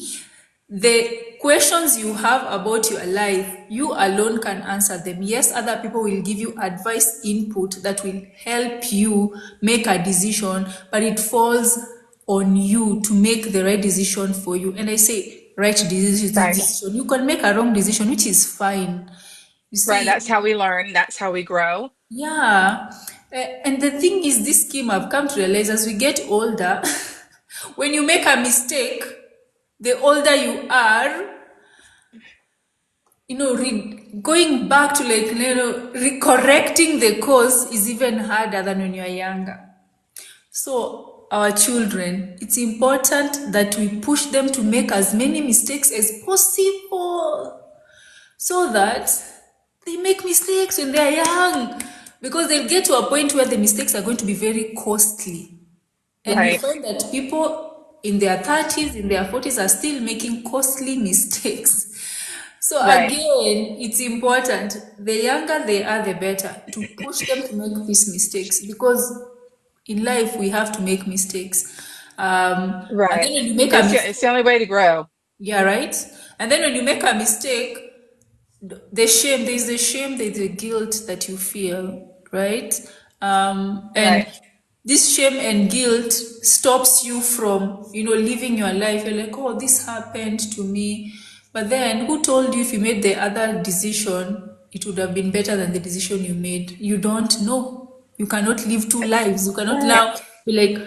[SPEAKER 1] the questions you have about your life, you alone can answer them. Yes, other people will give you advice, input that will help you make a decision, but it falls on you to make the right decision for you. And I say, right
[SPEAKER 2] Right.
[SPEAKER 1] decision. You can make a wrong decision, which is fine. You
[SPEAKER 2] Right.
[SPEAKER 1] see,
[SPEAKER 2] That's how we learn. That's how we grow.
[SPEAKER 1] yeah. And the thing is, this scheme I've come to realize as we get older, when you make a mistake, the older you are, going back to, like, correcting the course is even harder than when you're younger. So our children, it's important that we push them to make as many mistakes as possible so that they make mistakes when they're young, because they'll get to a point where the mistakes are going to be very costly. And you
[SPEAKER 2] Right.
[SPEAKER 1] find that people in their 30s, in their 40s are still making costly mistakes. So
[SPEAKER 2] Right.
[SPEAKER 1] again, it's important. The younger they are, the better to push them to make these mistakes, because in life we have to make mistakes. And
[SPEAKER 2] Right.
[SPEAKER 1] then when you make a
[SPEAKER 2] It's
[SPEAKER 1] mistake,
[SPEAKER 2] it's the only way to grow.
[SPEAKER 1] yeah, right. And then when you make a mistake, there's the shame, there's the guilt that you feel, right? And
[SPEAKER 2] Right.
[SPEAKER 1] this shame and guilt stops you from, living your life. You're like, oh, this happened to me. But then who told you if you made the other decision, it would have been better than the decision you made? You don't know. You cannot live two lives. You cannot
[SPEAKER 2] Right.
[SPEAKER 1] now be like,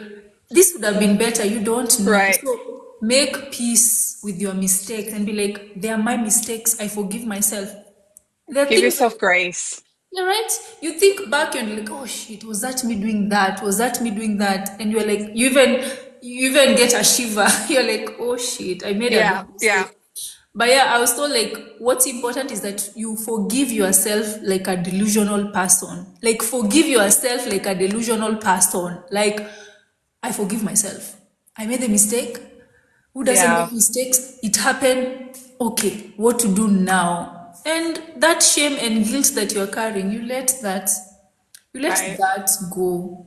[SPEAKER 1] this would have been better. You don't know.
[SPEAKER 2] Right.
[SPEAKER 1] So make peace with your mistakes and be like, they are my mistakes. I forgive myself. There are
[SPEAKER 2] Give
[SPEAKER 1] things
[SPEAKER 2] yourself
[SPEAKER 1] that,
[SPEAKER 2] grace.
[SPEAKER 1] yeah, right? You think back and you're like, oh shit, was that me doing that? Was that me doing that? And you're like, you even get a shiver. You're like, oh shit, I made a
[SPEAKER 2] Yeah.
[SPEAKER 1] big
[SPEAKER 2] Yeah.
[SPEAKER 1] mistake. But yeah, I was told, like, what's important is that you forgive yourself like a delusional person. Like, forgive yourself like a delusional person. Like, I forgive myself. I made a mistake. Who doesn't
[SPEAKER 2] Yeah.
[SPEAKER 1] make mistakes? It happened. Okay, what to do now? And that shame and guilt that you're carrying,
[SPEAKER 2] Right.
[SPEAKER 1] you let that go.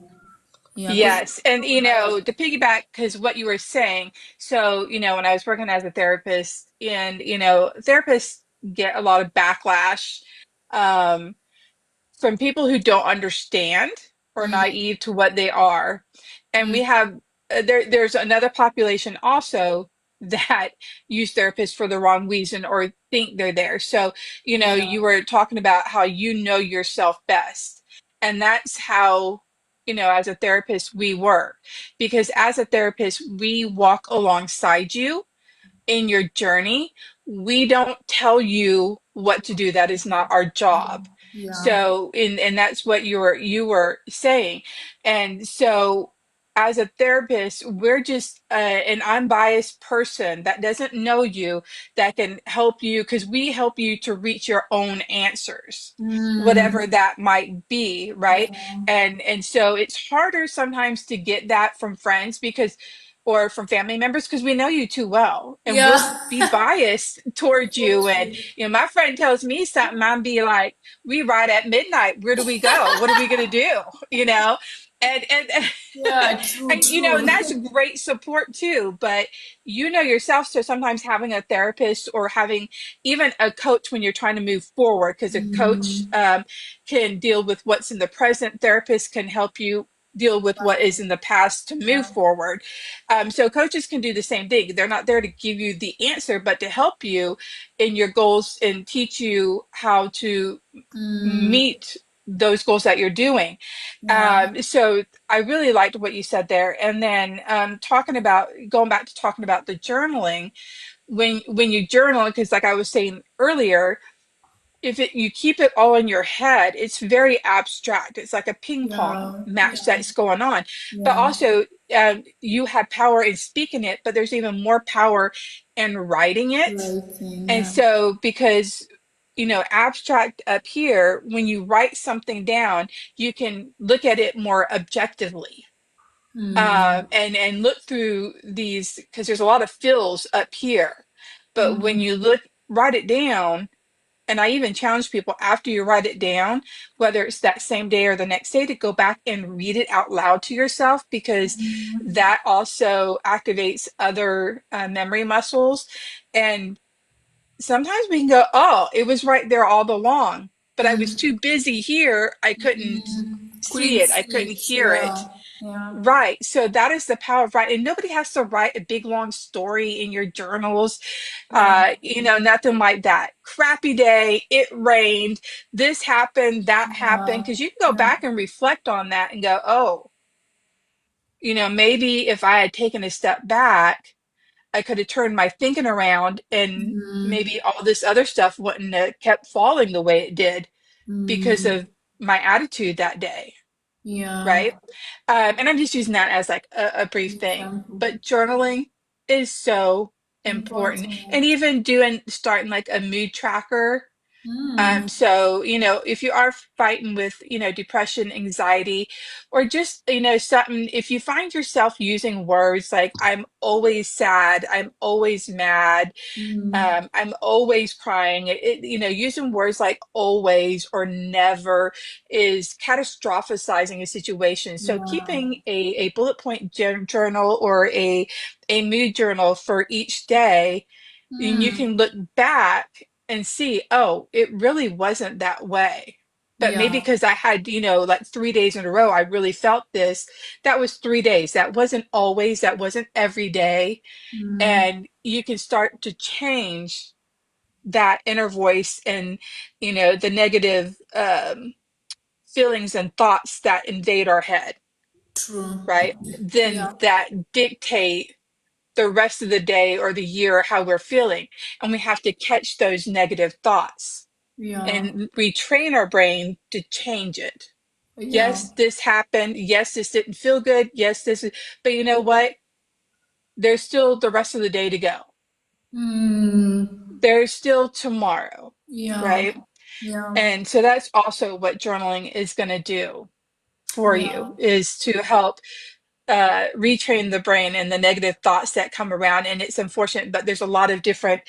[SPEAKER 1] Yeah, because
[SPEAKER 2] Yes. And, to piggyback, because what you were saying, so, when I was working as a therapist, and, therapists get a lot of backlash um, from people who don't understand or naive to what they are. And we have, there's another population also that use therapists for the wrong reason or think they're there. So,
[SPEAKER 1] yeah,
[SPEAKER 2] you were talking about how you know yourself best. And that's how, as a therapist, we work. Because as a therapist, we walk alongside you in your journey. We don't tell you what to do. That is not our job.
[SPEAKER 1] Yeah.
[SPEAKER 2] So, and that's what you were saying. And so, as a therapist, we're just an unbiased person that doesn't know you, that can help you, because we help you to reach your own answers, whatever
[SPEAKER 1] Mm.
[SPEAKER 2] that might be, right?
[SPEAKER 1] Yeah.
[SPEAKER 2] And so it's harder sometimes to get that from friends, because or from family members, because we know you too well, and we'll
[SPEAKER 1] Yeah.
[SPEAKER 2] be biased towards
[SPEAKER 1] So
[SPEAKER 2] you. And
[SPEAKER 1] true.
[SPEAKER 2] my friend tells me something, I'm be like, we ride at midnight. Where do we go? What are we gonna do? You know? And
[SPEAKER 1] Yeah, true,
[SPEAKER 2] and and that's
[SPEAKER 1] true.
[SPEAKER 2] great support too. But yourself, so sometimes having a therapist or having even a coach when you're trying to move forward, because a coach
[SPEAKER 1] Mm.
[SPEAKER 2] can deal with what's in the present. Therapist can help you deal with what is in the past to move
[SPEAKER 1] Yeah.
[SPEAKER 2] forward. So coaches can do the same thing. They're not there to give you the answer, but to help you in your goals and teach you how to
[SPEAKER 1] Mm.
[SPEAKER 2] meet those goals that you're doing.
[SPEAKER 1] Yeah.
[SPEAKER 2] So I really liked what you said there. And then talking about going back to talking about the journaling, when you journal, because like I was saying earlier, if you keep it all in your head, it's very abstract. It's like a ping pong
[SPEAKER 1] Yeah.
[SPEAKER 2] match
[SPEAKER 1] Yeah.
[SPEAKER 2] that's going on. But
[SPEAKER 1] Yeah.
[SPEAKER 2] also, you have power in speaking it, but there's even more power in writing it.
[SPEAKER 1] Writing.
[SPEAKER 2] And
[SPEAKER 1] Yeah.
[SPEAKER 2] so, because abstract up here, when you write something down, you can look at it more objectively,
[SPEAKER 1] Mm.
[SPEAKER 2] and look through these, because there's a lot of fills up here. But when
[SPEAKER 1] Mm.
[SPEAKER 2] you write it down, and I even challenge people after you write it down, whether it's that same day or the next day, to go back and read it out loud to yourself, because that also activates other memory muscles. And sometimes we can go, oh, it was right there all along, but I was too busy here. I couldn't see
[SPEAKER 1] Couldn't
[SPEAKER 2] it. I
[SPEAKER 1] see
[SPEAKER 2] couldn't
[SPEAKER 1] it.
[SPEAKER 2] hear
[SPEAKER 1] Yeah.
[SPEAKER 2] it.
[SPEAKER 1] Yeah.
[SPEAKER 2] Right. So that is the power of writing. And nobody has to write a big long story in your journals.
[SPEAKER 1] Yeah.
[SPEAKER 2] Nothing like that. Crappy day, it rained, this happened, that happened.
[SPEAKER 1] Yeah.
[SPEAKER 2] Because you can go
[SPEAKER 1] Yeah.
[SPEAKER 2] back and reflect on that and go, oh, maybe if I had taken a step back, I could have turned my thinking around, and maybe all this other stuff wouldn't have kept falling the way it did because
[SPEAKER 1] Mm.
[SPEAKER 2] of my attitude that day.
[SPEAKER 1] Yeah.
[SPEAKER 2] Right? And I'm just using that as like a brief thing.
[SPEAKER 1] Example.
[SPEAKER 2] But journaling is so important. And
[SPEAKER 1] Important.
[SPEAKER 2] even starting like a mood tracker.
[SPEAKER 1] Mm.
[SPEAKER 2] So, if you are fighting with, depression, anxiety, or just, something, if you find yourself using words like, I'm always sad, I'm always mad,
[SPEAKER 1] Mm.
[SPEAKER 2] I'm always crying. Using words like always or never is catastrophizing a situation. So
[SPEAKER 1] Yeah.
[SPEAKER 2] keeping a bullet point journal or a mood journal for each day, and you
[SPEAKER 1] Mm.
[SPEAKER 2] can look back and see, oh, it really wasn't that way. But maybe
[SPEAKER 1] Yeah.
[SPEAKER 2] because I had, like 3 days in a row, I really felt this. That was 3 days. That wasn't always, that wasn't every day.
[SPEAKER 1] Mm.
[SPEAKER 2] And you can start to change that inner voice and the negative feelings and thoughts that invade our head,
[SPEAKER 1] True.
[SPEAKER 2] right? Then
[SPEAKER 1] Yeah.
[SPEAKER 2] that dictate the rest of the day or the year how we're feeling, and we have to catch those negative thoughts
[SPEAKER 1] Yeah.
[SPEAKER 2] and retrain our brain to change it.
[SPEAKER 1] Yeah.
[SPEAKER 2] Yes, this happened. Yes, this didn't feel good. Yes, this is, but you know what, there's still the rest of the day to go.
[SPEAKER 1] Mm.
[SPEAKER 2] There's still tomorrow,
[SPEAKER 1] Yeah.
[SPEAKER 2] right?
[SPEAKER 1] Yeah.
[SPEAKER 2] And so that's also what journaling is going to do for
[SPEAKER 1] Yeah.
[SPEAKER 2] you, is to help retrain the brain and the negative thoughts that come around. And it's unfortunate, but there's a lot of different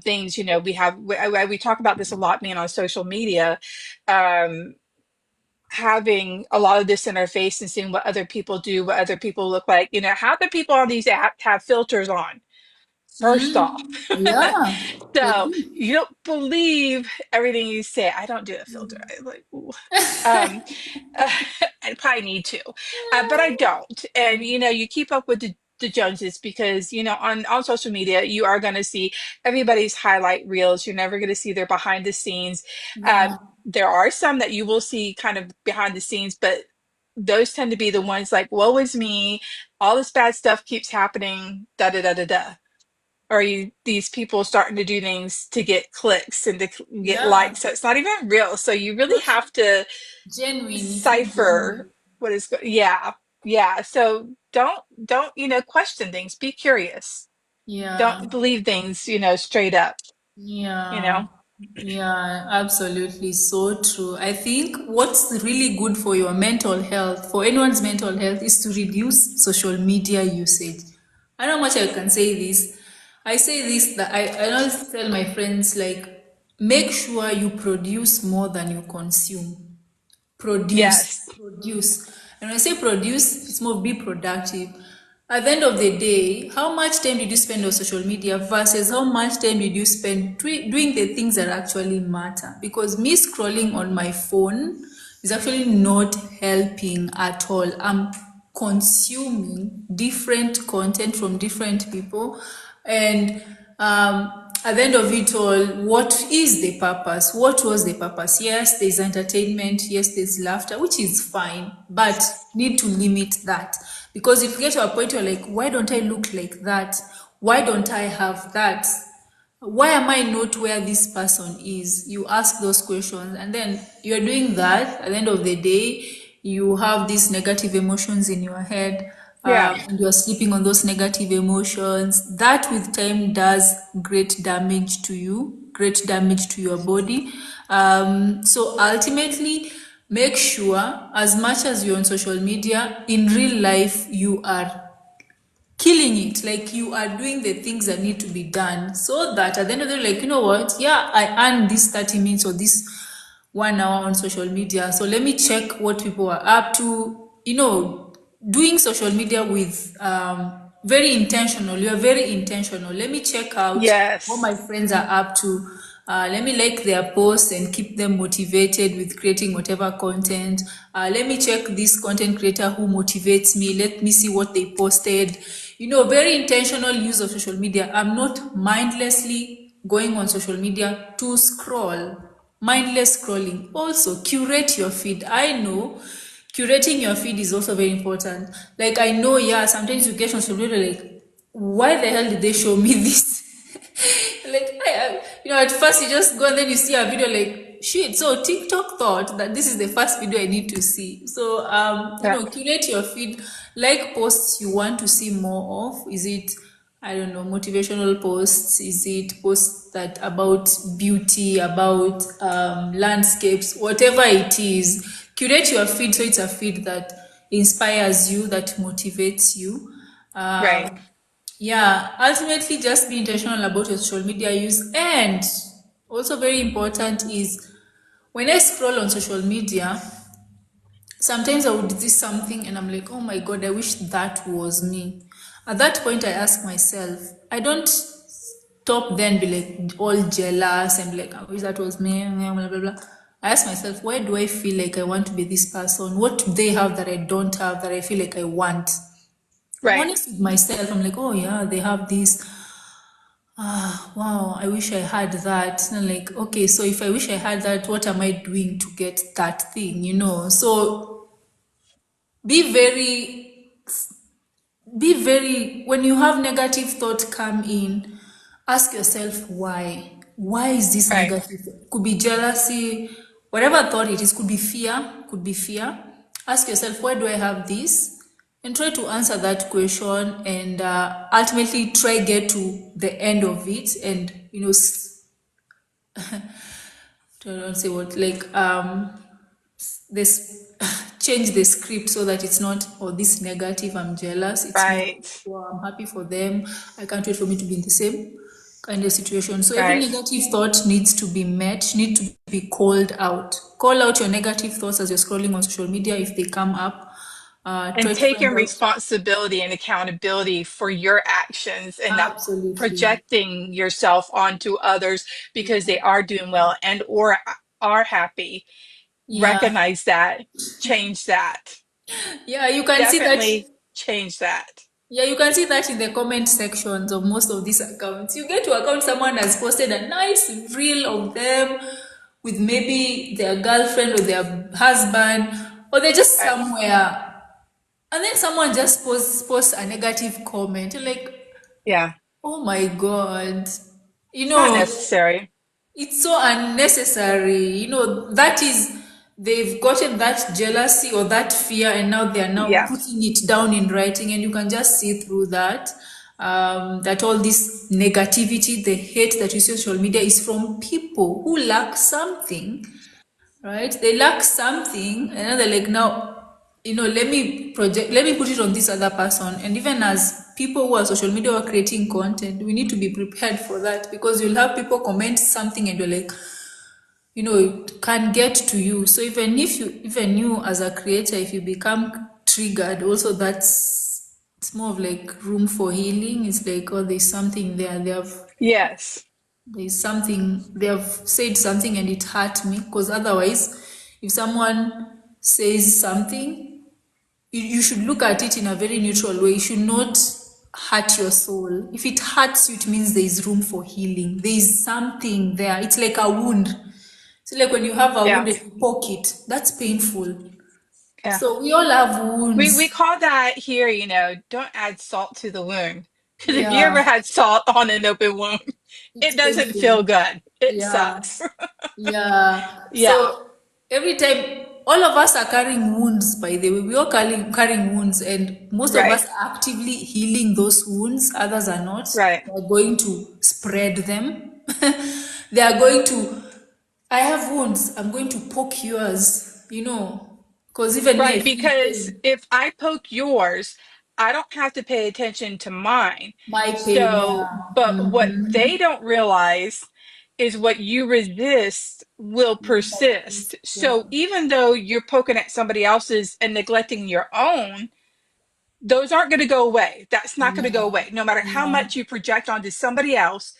[SPEAKER 2] things. We talk about this a lot being on social media, um, having a lot of this in our face and seeing what other people do, what other people look like. How the people on these apps have filters on, first off.
[SPEAKER 1] Mm. Yeah. They
[SPEAKER 2] So
[SPEAKER 1] do.
[SPEAKER 2] you don't believe everything you say. I don't do a filter. I like, ooh. Um, I probably need to, but I don't. And you keep up with the Joneses, because on social media you are going to see everybody's highlight reels. You're never going to see their behind the scenes. Um,
[SPEAKER 1] Yeah.
[SPEAKER 2] there are some that you will see kind of behind the scenes, but those tend to be the ones like, woe is me, all this bad stuff keeps happening, da da da da da. or these people starting to do things to get clicks and to get
[SPEAKER 1] Yeah,
[SPEAKER 2] likes. So it's not even real. So you really
[SPEAKER 1] not
[SPEAKER 2] have to
[SPEAKER 1] genuine. It's not
[SPEAKER 2] decipher
[SPEAKER 1] genuine.
[SPEAKER 2] yeah, yeah. So don't, question things. Be curious.
[SPEAKER 1] Yeah.
[SPEAKER 2] Don't believe things, straight up, you
[SPEAKER 1] Yeah,
[SPEAKER 2] know.
[SPEAKER 1] yeah, absolutely. So true. I think what's really good for your mental health, for anyone's mental health, is to reduce social media usage. I don't know how much I can say this. I say this that I always tell my friends, like, make sure you produce more than you consume. Produce,
[SPEAKER 2] Yes.
[SPEAKER 1] produce. And when I say produce, it's more be productive. At the end of the day, how much time did you spend on social media versus how much time did you spend doing the things that actually matter? Because me scrolling on my phone is actually not helping at all. I'm consuming different content from different people, and at the end of it all, what is the purpose? What was the purpose? Yes, there's entertainment, yes, there's laughter, which is fine, but need to limit that. Because if you get to a point where, like, why don't I look like that? Why don't I have that? Why am I not where this person is? You ask those questions, and then you're doing that. At the end of the day, you have these negative emotions in your head,
[SPEAKER 2] Yeah.
[SPEAKER 1] and you're sleeping on those negative emotions. That, with time, does great damage to you, great damage to your body. So ultimately, make sure, as much as you're on social media, in real life, you are killing it, like you are doing the things that need to be done, so that at the end of the day, like, you know what, yeah, I earned this 30 minutes or this 1 hour on social media, so let me check what people are up to, doing social media with very intentional. You're very intentional. Let me check out what
[SPEAKER 2] Yes.
[SPEAKER 1] my friends are up to. Let me like their posts and keep them motivated with creating whatever content. Let me check this content creator who motivates me. Let me see what they posted. Very intentional use of social media. I'm not mindlessly going on social media to scroll. Mindless scrolling. Also, curate your feed. I know curating your feed is also very important. Like, I know, yeah, sometimes you get on social media, like, why the hell did they show me this? Like, at first you just go and then you see a video, like, shit. So TikTok thought that this is the first video I need to see. So,
[SPEAKER 2] Yeah.
[SPEAKER 1] curate your feed, like posts you want to see more of. Is it, I don't know, motivational posts? Is it posts that about beauty, about landscapes, whatever it is? Curate your feed so it's a feed that inspires you, that motivates you.
[SPEAKER 2] Right.
[SPEAKER 1] Yeah, ultimately, just be intentional about your social media use. And also, very important is, when I scroll on social media, sometimes I would see something and I'm like, oh my God, I wish that was me. At that point, I ask myself, I don't stop then be like all jealous and be like, I wish that was me, blah, blah, blah, blah. I ask myself, why do I feel like I want to be this person? What do they have that I don't have that I feel like I want? I'm
[SPEAKER 2] Right.
[SPEAKER 1] honest with myself. I'm like, oh yeah, they have this. Ah, wow, I wish I had that. And I'm like, okay, so if I wish I had that, what am I doing to get that thing? So be very when you have negative thoughts come in, ask yourself why is this
[SPEAKER 2] Right.
[SPEAKER 1] negative? Could be jealousy, whatever thought it is. Could be fear. Ask yourself, why do I have this? And try to answer that question, and ultimately try get to the end of it, and don't say what, like, this change the script so that it's not, oh, this negative, I'm jealous. It's more,
[SPEAKER 2] Right.
[SPEAKER 1] wow, I'm happy for them. I can't wait for me to be in the same kind of situation. So every
[SPEAKER 2] Right.
[SPEAKER 1] negative thought needs to be met, need to be called out. Call out your negative thoughts as you're scrolling on social media if they come up.
[SPEAKER 2] And
[SPEAKER 1] Try to find
[SPEAKER 2] taking
[SPEAKER 1] out.
[SPEAKER 2] responsibility and accountability for your actions and not
[SPEAKER 1] Absolutely.
[SPEAKER 2] projecting yourself onto others because they are doing well and or are happy.
[SPEAKER 1] Yeah.
[SPEAKER 2] Recognize that, change that.
[SPEAKER 1] Yeah, you can see that.
[SPEAKER 2] Definitely change that.
[SPEAKER 1] Yeah, you can see that in the comment sections of most of these accounts. You get to account, someone has posted a nice reel of them with maybe their girlfriend or their husband, or they're just
[SPEAKER 2] Right.
[SPEAKER 1] somewhere, and then someone just posts a negative comment. You're like,
[SPEAKER 2] Yeah.
[SPEAKER 1] Oh my God. You
[SPEAKER 2] It's not
[SPEAKER 1] know,
[SPEAKER 2] necessary.
[SPEAKER 1] it's so unnecessary. That is, they've gotten that jealousy or that fear, and now they are now
[SPEAKER 2] Yeah.
[SPEAKER 1] putting it down in writing, and you can just see through that. That all this negativity, the hate that you see on social media is from people who lack something, right? They lack something, and then they're like, now, let me put it on this other person. And even as people who are social media or creating content, we need to be prepared for that, because you'll have people comment something and you're like, it can get to you. So even you as a creator, if you become triggered, also it's more of like room for healing. It's like, oh, there's something there.
[SPEAKER 2] Yes.
[SPEAKER 1] There's something, they have said something and it hurt me. Because otherwise, if someone says something, you should look at it in a very neutral way. You should not hurt your soul. If it hurts you, it means there is room for healing. There is something there. It's like a wound. It's like when you have a
[SPEAKER 2] Yeah.
[SPEAKER 1] wound and you poke it. That's painful.
[SPEAKER 2] Yeah.
[SPEAKER 1] So we all have
[SPEAKER 2] We
[SPEAKER 1] wounds.
[SPEAKER 2] call that here, don't add salt to the wound. Because if you ever
[SPEAKER 1] Yeah,
[SPEAKER 2] had salt on an open wound,
[SPEAKER 1] it's
[SPEAKER 2] it doesn't feel
[SPEAKER 1] painful.
[SPEAKER 2] good. It
[SPEAKER 1] Yeah.
[SPEAKER 2] sucks.
[SPEAKER 1] Yeah.
[SPEAKER 2] Yeah.
[SPEAKER 1] So every time, all of us are carrying wounds, by the way. We all carrying wounds, and most of
[SPEAKER 2] Right.
[SPEAKER 1] us are actively healing those wounds. Others are not.
[SPEAKER 2] Right.
[SPEAKER 1] They're going to spread them. They are going to, I have wounds. I'm going to poke yours, because even me, I
[SPEAKER 2] Right.
[SPEAKER 1] feel
[SPEAKER 2] Because
[SPEAKER 1] pain.
[SPEAKER 2] if I poke yours, I don't have to pay attention to mine.
[SPEAKER 1] My pain,
[SPEAKER 2] So,
[SPEAKER 1] yeah.
[SPEAKER 2] but what
[SPEAKER 1] Mm-hmm.
[SPEAKER 2] they don't realize is what you resist will persist.
[SPEAKER 1] Yeah.
[SPEAKER 2] So even though you're poking at somebody else's and neglecting your own, those aren't going to go away. That's not going to go
[SPEAKER 1] Yeah.
[SPEAKER 2] away. No matter how
[SPEAKER 1] Yeah.
[SPEAKER 2] much you project onto somebody else,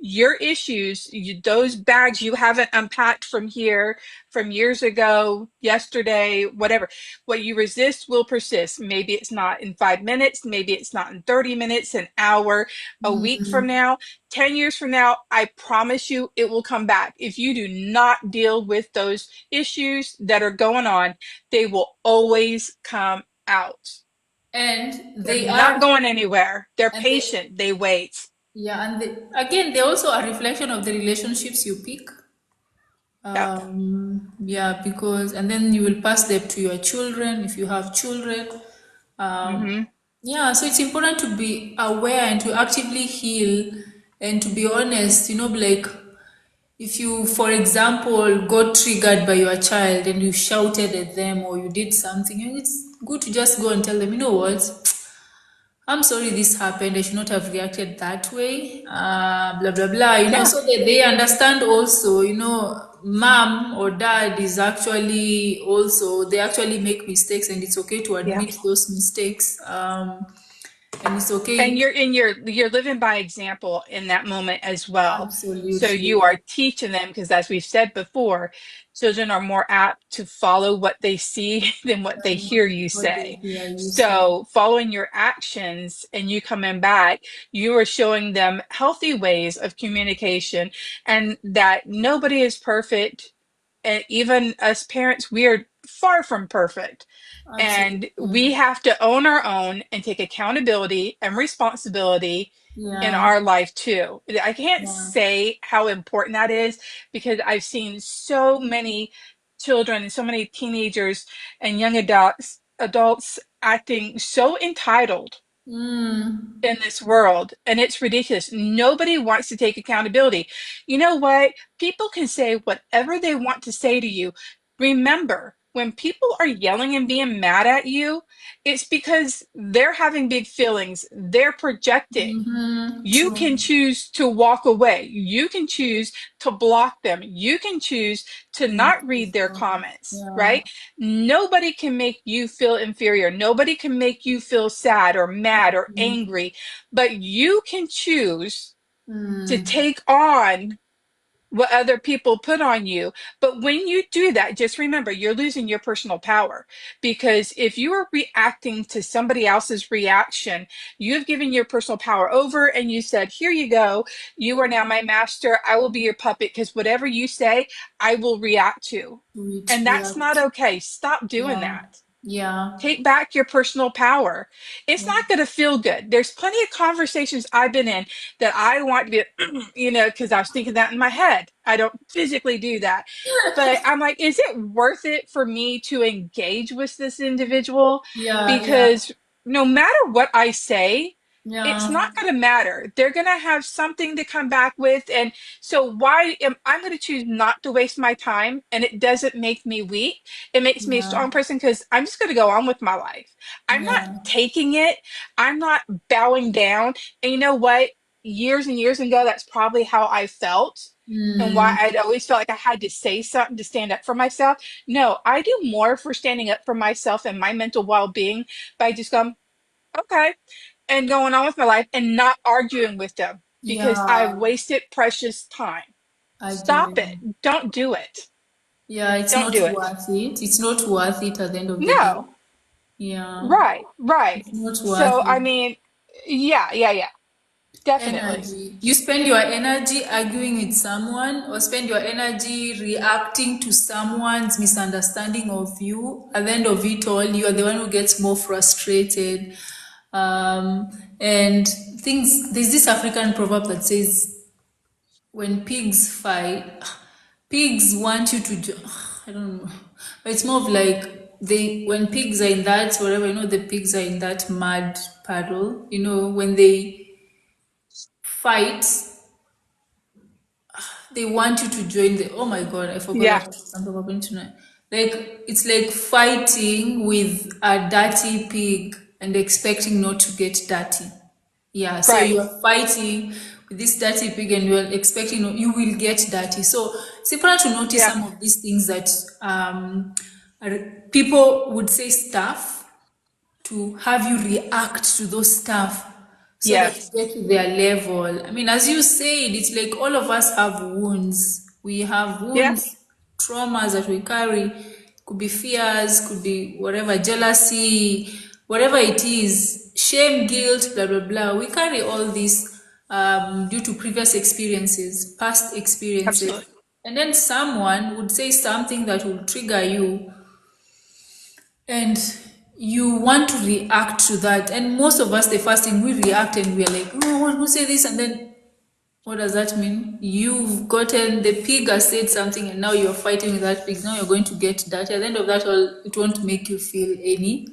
[SPEAKER 2] your issues, those bags you haven't unpacked from here, from years ago, yesterday, whatever, what you resist will persist. Maybe it's not in 5 minutes, maybe it's not in 30 minutes, an hour, a week from
[SPEAKER 1] Mm.
[SPEAKER 2] now, 10 years from now. I promise you it will come back. If you do not deal with those issues that are going on, they will always come out.
[SPEAKER 1] And
[SPEAKER 2] They're
[SPEAKER 1] they
[SPEAKER 2] not
[SPEAKER 1] are,
[SPEAKER 2] going anywhere. They're
[SPEAKER 1] and they,
[SPEAKER 2] patient. They wait.
[SPEAKER 1] yeah, and again, they're also a reflection of the relationships you pick.
[SPEAKER 2] Yep.
[SPEAKER 1] Yeah, because, and then you will pass them to your children if you have children.
[SPEAKER 2] Hmm.
[SPEAKER 1] Yeah, so it's important to be aware and to actively heal and to be honest, like, if you, for example, got triggered by your child and you shouted at them or you did something, and it's good to just go and tell them, you know what? I'm sorry this happened. I should not have reacted that way. Blah, blah, blah.
[SPEAKER 2] Yeah.
[SPEAKER 1] So that they understand also, mom or dad is actually also, they actually make mistakes, and it's okay to
[SPEAKER 2] Yeah.
[SPEAKER 1] admit those mistakes. And it's
[SPEAKER 2] And
[SPEAKER 1] okay.
[SPEAKER 2] you're living by example in that moment as well. So you
[SPEAKER 1] Absolutely.
[SPEAKER 2] are teaching them because, as we've said before, children are more apt to follow what they see than what they hear you
[SPEAKER 1] What they
[SPEAKER 2] say.
[SPEAKER 1] hear you say.
[SPEAKER 2] So following your actions and you coming back, you are showing them healthy ways of communication, and that nobody is perfect. And even us parents, we are far from perfect. And
[SPEAKER 1] Absolutely.
[SPEAKER 2] we have to own our own and take accountability and responsibility in
[SPEAKER 1] Yeah.
[SPEAKER 2] our life too. I can't
[SPEAKER 1] Yeah.
[SPEAKER 2] say how important that is because I've seen so many children, so many teenagers and young adults acting so entitled
[SPEAKER 1] Mm.
[SPEAKER 2] in this world, and it's ridiculous. Nobody wants to take accountability. You know what? People can say whatever they want to say to you. Remember, when people are yelling and being mad at you, it's because they're having big feelings, they're projecting.
[SPEAKER 1] Mm-hmm.
[SPEAKER 2] You
[SPEAKER 1] True.
[SPEAKER 2] can choose to walk away. You can choose to block them. You can choose to not read their comments,
[SPEAKER 1] Yeah.
[SPEAKER 2] right? Nobody can make you feel inferior. Nobody can make you feel sad or mad or angry, but you can choose to
[SPEAKER 1] Mm.
[SPEAKER 2] take on what other people put on you. But when you do that, just remember you're losing your personal power, because if you are reacting to somebody else's reaction, you have given your personal power over and you said, here you go. You are now my master. I will be your puppet because whatever you say, I will react to.
[SPEAKER 1] To it.
[SPEAKER 2] And that's not
[SPEAKER 1] React.
[SPEAKER 2] okay. Stop doing
[SPEAKER 1] Yeah.
[SPEAKER 2] that.
[SPEAKER 1] Yeah.
[SPEAKER 2] Take back your personal power. It's
[SPEAKER 1] Yeah.
[SPEAKER 2] not going to feel good. There's plenty of conversations I've been in that I want to be, because I was thinking that in my head. I don't physically do that. But I'm like, is it worth it for me to engage with this individual?
[SPEAKER 1] Yeah. Yeah.
[SPEAKER 2] Because no matter what I say, it's
[SPEAKER 1] Yeah.
[SPEAKER 2] not going to matter. They're going to have something to come back with. And so why am I'm going to choose not to waste my time? And it doesn't make me weak. It makes me a
[SPEAKER 1] Yeah.
[SPEAKER 2] strong person because I'm just going to go on with my life. I'm not
[SPEAKER 1] Yeah.
[SPEAKER 2] taking it. I'm not bowing down. And you know what? Years and years ago, that's probably how I felt and why
[SPEAKER 1] Mm.
[SPEAKER 2] I'd always felt like I had to say something to stand up for myself. No, I do more for standing up for myself and my mental well-being by just going, okay, and going on with my life and not arguing with them because I've
[SPEAKER 1] Yeah.
[SPEAKER 2] wasted precious time.
[SPEAKER 1] I get
[SPEAKER 2] Stop
[SPEAKER 1] it.
[SPEAKER 2] it. Don't do it.
[SPEAKER 1] Yeah, it's
[SPEAKER 2] Don't
[SPEAKER 1] not
[SPEAKER 2] do it.
[SPEAKER 1] worth it. It's not worth it at the end of the day.
[SPEAKER 2] No.
[SPEAKER 1] Yeah.
[SPEAKER 2] Right, right.
[SPEAKER 1] It's not worth
[SPEAKER 2] So, I
[SPEAKER 1] it.
[SPEAKER 2] mean, yeah, definitely.
[SPEAKER 1] Energy. You spend your energy arguing with someone or spend your energy reacting to someone's misunderstanding of you. At the end of it all, you are the one who gets more frustrated. And there's this African proverb that says, when pigs fight, pigs want you to, I don't know. But it's more of like when pigs are in that, whatever, the pigs are in that mud puddle, when they fight, they want you to join oh my god, I forgot
[SPEAKER 2] Yeah,
[SPEAKER 1] that something happened tonight. Like it's like fighting with a dirty pig and expecting not to get dirty. Yeah, so
[SPEAKER 2] right.
[SPEAKER 1] you're fighting with this dirty pig and you're expecting you will get dirty. So it's important to notice
[SPEAKER 2] Yeah,
[SPEAKER 1] some of these things that people would say stuff to have you react to those stuff so that you
[SPEAKER 2] yes,
[SPEAKER 1] get to their level. I mean, as you said, it's like all of us have wounds. We have
[SPEAKER 2] yeah,
[SPEAKER 1] wounds, traumas that we carry. Could be fears, could be whatever, jealousy, whatever it is, shame, guilt, blah, blah, blah. We carry all this due to previous experiences, past experiences.
[SPEAKER 2] absolutely.
[SPEAKER 1] And then someone would say something that will trigger you and you want to react to that. And most of us, the first thing we react and we're like, oh, what, who say this? And then what does that mean? You've gotten the pig has said something and now you're fighting with that pig. Now you're going to get that. At the end of that all, it won't make you feel any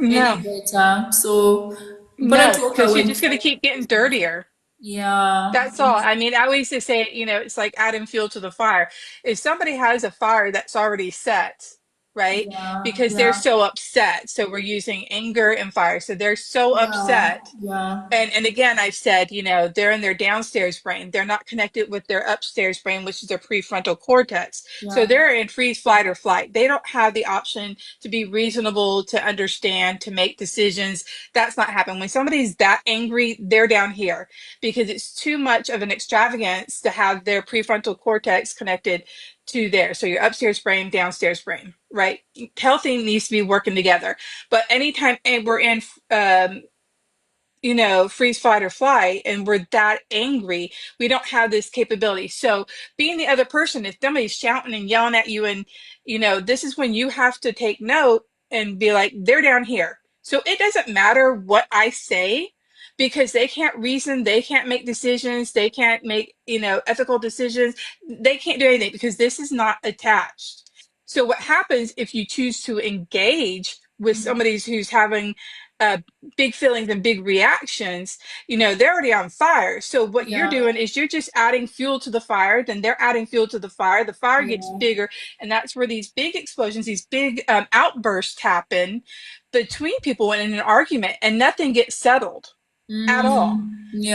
[SPEAKER 2] No,
[SPEAKER 1] better. So important
[SPEAKER 2] no,
[SPEAKER 1] to walk
[SPEAKER 2] because you're
[SPEAKER 1] away
[SPEAKER 2] just going to
[SPEAKER 1] from.
[SPEAKER 2] keep getting dirtier.
[SPEAKER 1] Yeah.
[SPEAKER 2] That's all. I mean, I always just say, it's like adding fuel to the fire. If somebody has a fire that's already set, right?
[SPEAKER 1] Yeah.
[SPEAKER 2] Because they're
[SPEAKER 1] Yeah.
[SPEAKER 2] so upset. So we're using anger and fire. So they're so
[SPEAKER 1] Yeah.
[SPEAKER 2] upset.
[SPEAKER 1] Yeah.
[SPEAKER 2] And again, I've said, they're in their downstairs brain. They're not connected with their upstairs brain, which is their prefrontal cortex. So
[SPEAKER 1] Yeah.
[SPEAKER 2] they're in freeze, flight, or flight. They don't have the option to be reasonable, to understand, to make decisions. That's not happening. When somebody's that angry, they're down here because it's too much of an extravagance to have their prefrontal cortex connected to there. So your upstairs brain, downstairs brain, right? Healthy needs to be working together. But anytime and we're in freeze, fight, or flight, and we're that angry, we don't have this capability. So, being the other person, if somebody's shouting and yelling at you, and this is when you have to take note and be like, they're down here. So, it doesn't matter what I say because they can't reason, they can't make decisions, they can't make, ethical decisions, they can't do anything because this is not attached. So, what happens if you choose to engage with somebody who's having uh, big feelings and big reactions, they're already on fire. So what you're
[SPEAKER 1] Yeah.
[SPEAKER 2] doing is you're just adding fuel to the fire, then they're adding fuel to the fire gets
[SPEAKER 1] Yeah.
[SPEAKER 2] bigger, and that's where these big explosions, these big outbursts happen between people in an argument, and nothing gets settled at all.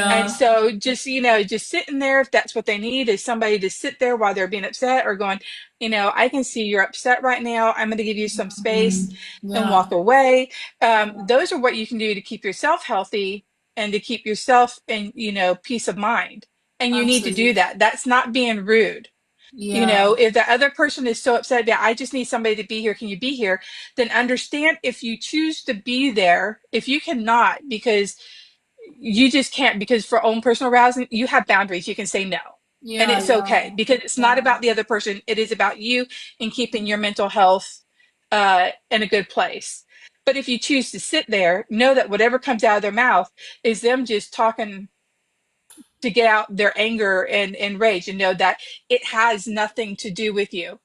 [SPEAKER 2] And
[SPEAKER 1] Yeah.
[SPEAKER 2] so just, just sitting there, if that's what they need, is somebody to sit there while they're being upset or going, I can see you're upset right now. I'm going to give you some space and
[SPEAKER 1] Yeah.
[SPEAKER 2] walk away. Those are what you can do to keep yourself healthy and to keep yourself in, peace of mind. And you need to do
[SPEAKER 1] Absolutely.
[SPEAKER 2] that. That's not being rude.
[SPEAKER 1] Yeah.
[SPEAKER 2] If the other person is so upset about, I just need somebody to be here. Can you be here? Then understand if you choose to be there, if you cannot, because you just can't, because for own personal reasons you have boundaries, you can say no, and
[SPEAKER 1] Yeah.
[SPEAKER 2] it's
[SPEAKER 1] Yeah.
[SPEAKER 2] okay because it's not
[SPEAKER 1] Yeah.
[SPEAKER 2] about the other person, it is about you and keeping your mental health in a good place. But if you choose to sit there, know that whatever comes out of their mouth is them just talking to get out their anger and rage, and know that it has nothing to do with you.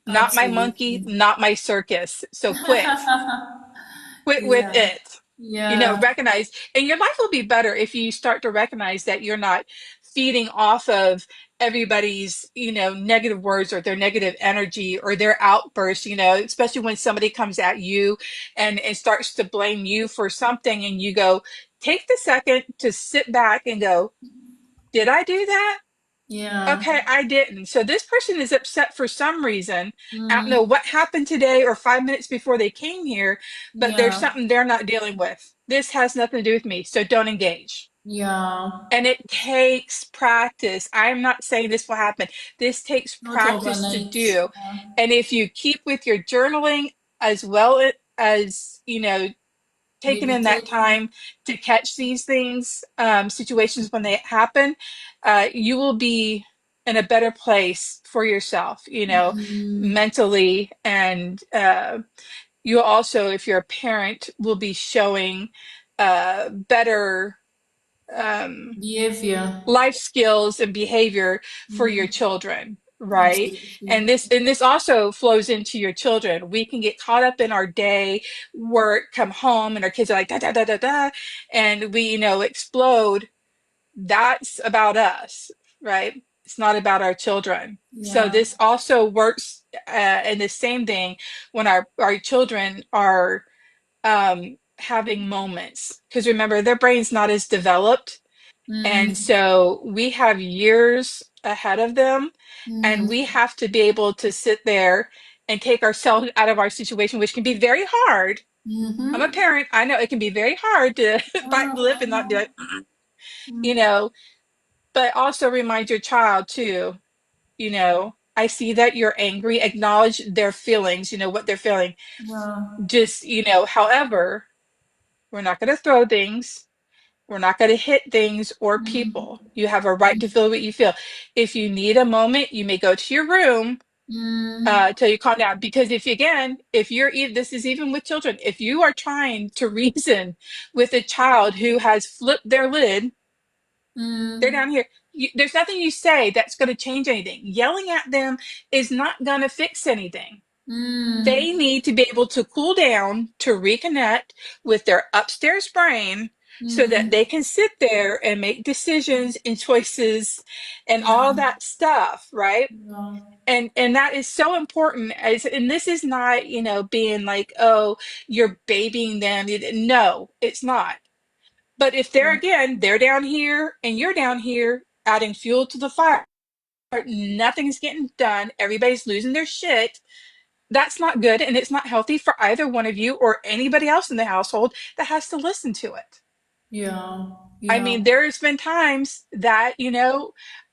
[SPEAKER 2] Not my monkey,
[SPEAKER 1] Absolutely.
[SPEAKER 2] not my circus. So quit with
[SPEAKER 1] Yeah.
[SPEAKER 2] it.
[SPEAKER 1] Yeah.
[SPEAKER 2] Recognize, and your life will be better if you start to recognize that you're not feeding off of everybody's, negative words or their negative energy or their outbursts, especially when somebody comes at you and starts to blame you for something, and you go, take the second to sit back and go, did I do that?
[SPEAKER 1] Yeah.
[SPEAKER 2] Okay, I didn't. So this person is upset for some reason. I don't know
[SPEAKER 1] Mm.
[SPEAKER 2] what happened today or 5 minutes before they came here, but there's
[SPEAKER 1] Yeah.
[SPEAKER 2] something they're not dealing with. This has nothing to do with me, so don't engage.
[SPEAKER 1] Yeah.
[SPEAKER 2] And it takes practice. I'm not saying this will happen. This takes
[SPEAKER 1] Not
[SPEAKER 2] practice to
[SPEAKER 1] overnight.
[SPEAKER 2] do.
[SPEAKER 1] Yeah.
[SPEAKER 2] And if you keep with your journaling as well as, taking in that
[SPEAKER 1] Meditating.
[SPEAKER 2] time to catch these things, situations when they happen, you will be in a better place for yourself,
[SPEAKER 1] Mm.
[SPEAKER 2] mentally. And you also, if you're a parent, will be showing better um,
[SPEAKER 1] Behavior.
[SPEAKER 2] life skills and behavior for your
[SPEAKER 1] Mm.
[SPEAKER 2] children, right?
[SPEAKER 1] Absolutely.
[SPEAKER 2] And this also flows into your children. We can get caught up in our day, work, come home, and our kids are like da da da da da, and we, explode. That's about us, right? It's not about our children. So
[SPEAKER 1] Yeah.
[SPEAKER 2] this also works in the same thing when our children are having moments, because remember, their brain's not as developed, and
[SPEAKER 1] Mm.
[SPEAKER 2] so we have years ahead of them, and
[SPEAKER 1] Mm.
[SPEAKER 2] we have to be able to sit there and take ourselves out of our situation, which can be very hard. I'm a
[SPEAKER 1] Mm-hmm.
[SPEAKER 2] parent. I know it can be very hard to bite
[SPEAKER 1] Ah,
[SPEAKER 2] the lip
[SPEAKER 1] I
[SPEAKER 2] and not do
[SPEAKER 1] know.
[SPEAKER 2] it, you
[SPEAKER 1] Mm.
[SPEAKER 2] know, but also remind your child too, I see that you're angry, acknowledge their feelings, what they're feeling.
[SPEAKER 1] Yeah.
[SPEAKER 2] Just, however, we're not going to throw things. We're not going to hit things or
[SPEAKER 1] Mm.
[SPEAKER 2] people. You have a right to feel what you feel. If you need a moment, you may go to your room
[SPEAKER 1] Mm.
[SPEAKER 2] till you calm down. Because if you're, this is even with children, if you are trying to reason with a child who has flipped their lid, they're
[SPEAKER 1] Mm.
[SPEAKER 2] down here. There's nothing you say that's going to change anything. Yelling at them is not going to fix anything. They
[SPEAKER 1] Mm.
[SPEAKER 2] need to be able to cool down to reconnect with their upstairs brain so that
[SPEAKER 1] Mm.
[SPEAKER 2] they can sit there and make decisions and choices and all
[SPEAKER 1] Yeah.
[SPEAKER 2] that stuff, right?
[SPEAKER 1] Yeah.
[SPEAKER 2] And that is so important. And this is not, being like, oh, you're babying them. No, it's not. But if they're down here and you're down here adding fuel to the fire, nothing's getting done, everybody's losing their shit, that's not good, and it's not healthy for either one of you or anybody else in the household that has to listen to it.
[SPEAKER 1] Yeah.
[SPEAKER 2] I
[SPEAKER 1] Yeah.
[SPEAKER 2] mean, there's been times that,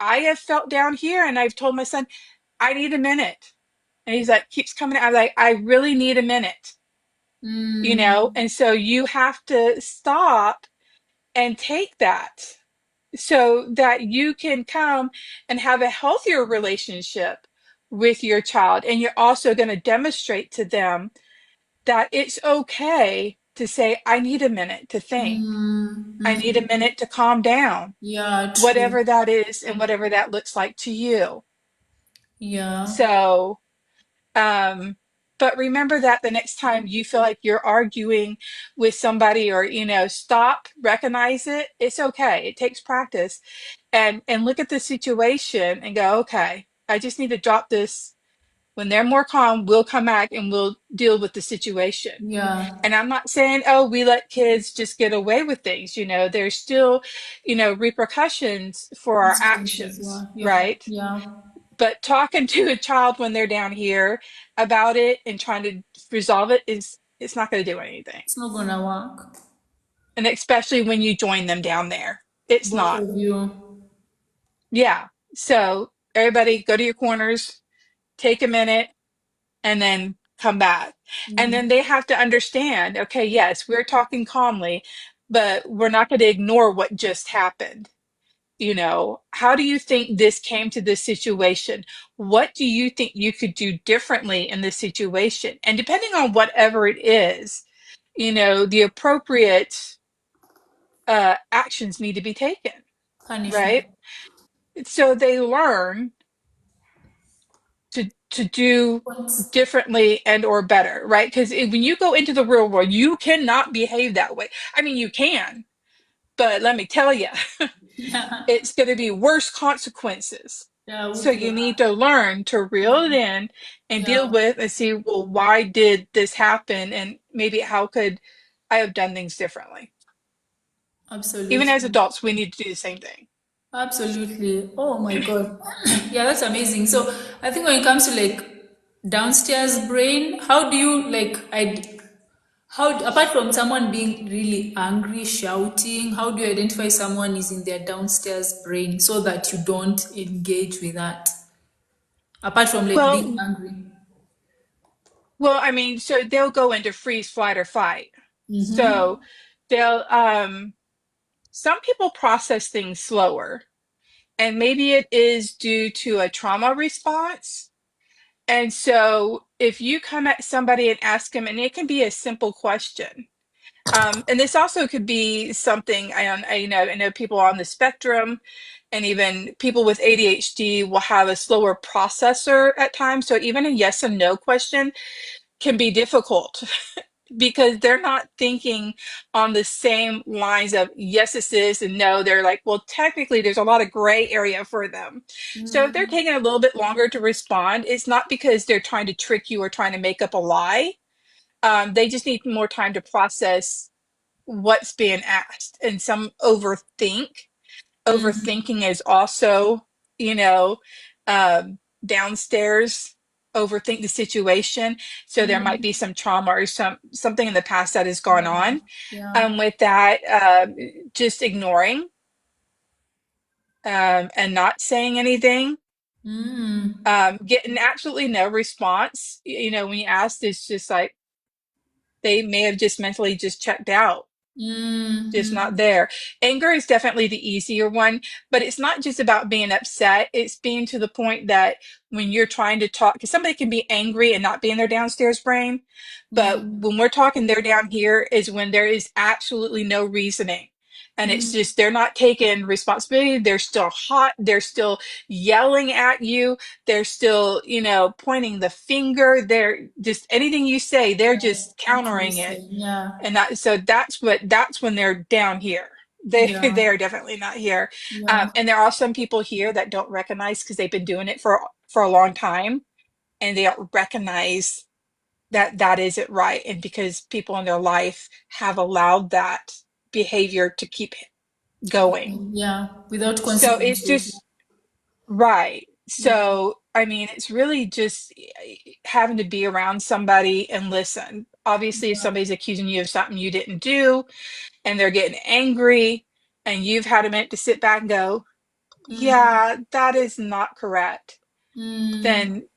[SPEAKER 2] I have felt down here and I've told my son, I need a minute. And he's like, keeps coming out. I'm like, I really need a minute,
[SPEAKER 1] Mm.
[SPEAKER 2] And so you have to stop and take that so that you can come and have a healthier relationship with your child. And you're also going to demonstrate to them that it's okay to say, I need a minute to think.
[SPEAKER 1] Mm.
[SPEAKER 2] I need a
[SPEAKER 1] Mm.
[SPEAKER 2] minute to calm down,
[SPEAKER 1] Yeah, true.
[SPEAKER 2] whatever that is and whatever that looks like to you.
[SPEAKER 1] Yeah.
[SPEAKER 2] So, um, but remember that the next time you feel like you're arguing with somebody, or, stop, recognize it. It's okay. It takes practice, and look at the situation and go, okay, I just need to drop this. When they're more calm, we'll come back and we'll deal with the situation.
[SPEAKER 1] Yeah.
[SPEAKER 2] And I'm not saying, oh, we let kids just get away with things. There's still, repercussions for our
[SPEAKER 1] Consequences.
[SPEAKER 2] actions,
[SPEAKER 1] Yeah. Yeah.
[SPEAKER 2] right?
[SPEAKER 1] Yeah.
[SPEAKER 2] But talking to a child when they're down here about it and trying to resolve it it's not going to do anything.
[SPEAKER 1] It's not gonna work.
[SPEAKER 2] And especially when you join them down there, it's
[SPEAKER 1] Both
[SPEAKER 2] not.
[SPEAKER 1] of you.
[SPEAKER 2] Yeah. So everybody go to your corners, take a minute, and then come back. And then
[SPEAKER 1] Mm.
[SPEAKER 2] they have to understand, okay, yes, we're talking calmly, but we're not going to ignore what just happened. how do you think this came to this situation? What do you think you could do differently in this situation? And depending on whatever it is, the appropriate actions need to be taken,
[SPEAKER 1] Punishment.
[SPEAKER 2] right? So they learn to do
[SPEAKER 1] What?
[SPEAKER 2] differently and or better, right? Because when you go into the real world, you cannot behave that way. I mean, you can, but let me tell you,
[SPEAKER 1] Yeah.
[SPEAKER 2] it's going to be worse consequences.
[SPEAKER 1] Yeah.
[SPEAKER 2] So
[SPEAKER 1] Okay.
[SPEAKER 2] you need to learn to reel it in and deal
[SPEAKER 1] Yeah.
[SPEAKER 2] with and see, well, why did this happen? And maybe how could I have done things differently? Even as
[SPEAKER 1] Absolutely.
[SPEAKER 2] adults, we need to do the same thing.
[SPEAKER 1] Absolutely. Oh my God. Yeah, that's amazing. So I think when it comes to like downstairs brain, how do you like how apart from someone being really angry, shouting, how do you identify someone is in their downstairs brain so that you don't engage with that? Apart from like being
[SPEAKER 2] Well,
[SPEAKER 1] angry.
[SPEAKER 2] I mean, so they'll go into freeze, flight, or fight. So
[SPEAKER 1] Mm-hmm.
[SPEAKER 2] they'll, some people process things slower, and maybe it is due to a trauma response. And so if you come at somebody and ask them, and it can be a simple question. And this also could be something I know people on the spectrum and even people with ADHD will have a slower processor at times. So even a yes and no question can be difficult because they're not thinking on the same lines of yes, this is, and no, they're like, well, technically, there's a lot of gray area for them. So if they're taking a little bit longer to respond, it's not because they're trying to trick you or trying to make up a lie. They just need more time to process what's being asked. And some overthink. Overthinking is also, you know, downstairs, overthink the situation. So there might be some trauma or something in the past that has gone
[SPEAKER 1] Yeah.
[SPEAKER 2] on.
[SPEAKER 1] Yeah.
[SPEAKER 2] With that, just ignoring and not saying anything,
[SPEAKER 1] Mm.
[SPEAKER 2] getting absolutely no response. When you ask, it's just like they may have just mentally just checked out, just not
[SPEAKER 1] Mm-hmm.
[SPEAKER 2] there. Anger is definitely the easier one, but it's not just about being upset. It's being to the point that when you're trying to talk, because somebody can be angry and not be in their downstairs brain, but when we're talking they're down here is when there is absolutely no reasoning. And it's just they're not taking responsibility. They're still hot. They're still yelling at you. They're still, pointing the finger. They're just anything you say, they're just
[SPEAKER 1] Not
[SPEAKER 2] countering it.
[SPEAKER 1] listen. Yeah.
[SPEAKER 2] And so that's when they're down here. They
[SPEAKER 1] Yeah.
[SPEAKER 2] they are definitely not here.
[SPEAKER 1] Yeah.
[SPEAKER 2] And there are some people here that don't recognize because they've been doing it for a long time, and they don't recognize that that isn't right. And because people in their life have allowed that behavior to keep going.
[SPEAKER 1] Yeah. Without
[SPEAKER 2] So it's
[SPEAKER 1] consequences.
[SPEAKER 2] just right.
[SPEAKER 1] Yeah.
[SPEAKER 2] So I mean, it's really just having to be around somebody and listen. Obviously, if somebody's accusing you of something you didn't do, and they're getting angry and you've had a minute to sit back and go, yeah, that is not correct,
[SPEAKER 1] Mm.
[SPEAKER 2] then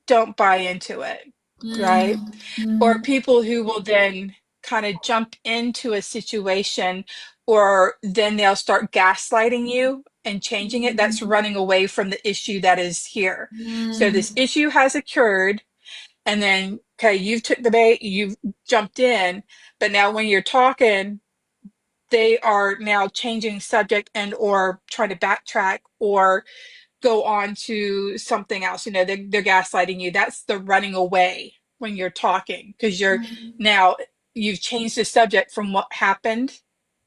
[SPEAKER 2] don't buy into it, right?
[SPEAKER 1] Mm.
[SPEAKER 2] Or
[SPEAKER 1] Mm.
[SPEAKER 2] people who will then kind of jump into a situation or then they'll start gaslighting you and changing it. That's running away from the issue that is here. So this
[SPEAKER 1] Mm.
[SPEAKER 2] issue has occurred and then, okay, you've took the bait, you've jumped in, but now when you're talking, they are now changing subject and or trying to backtrack or go on to something else. They're gaslighting you. That's the running away when you're talking because now you've changed the subject from what happened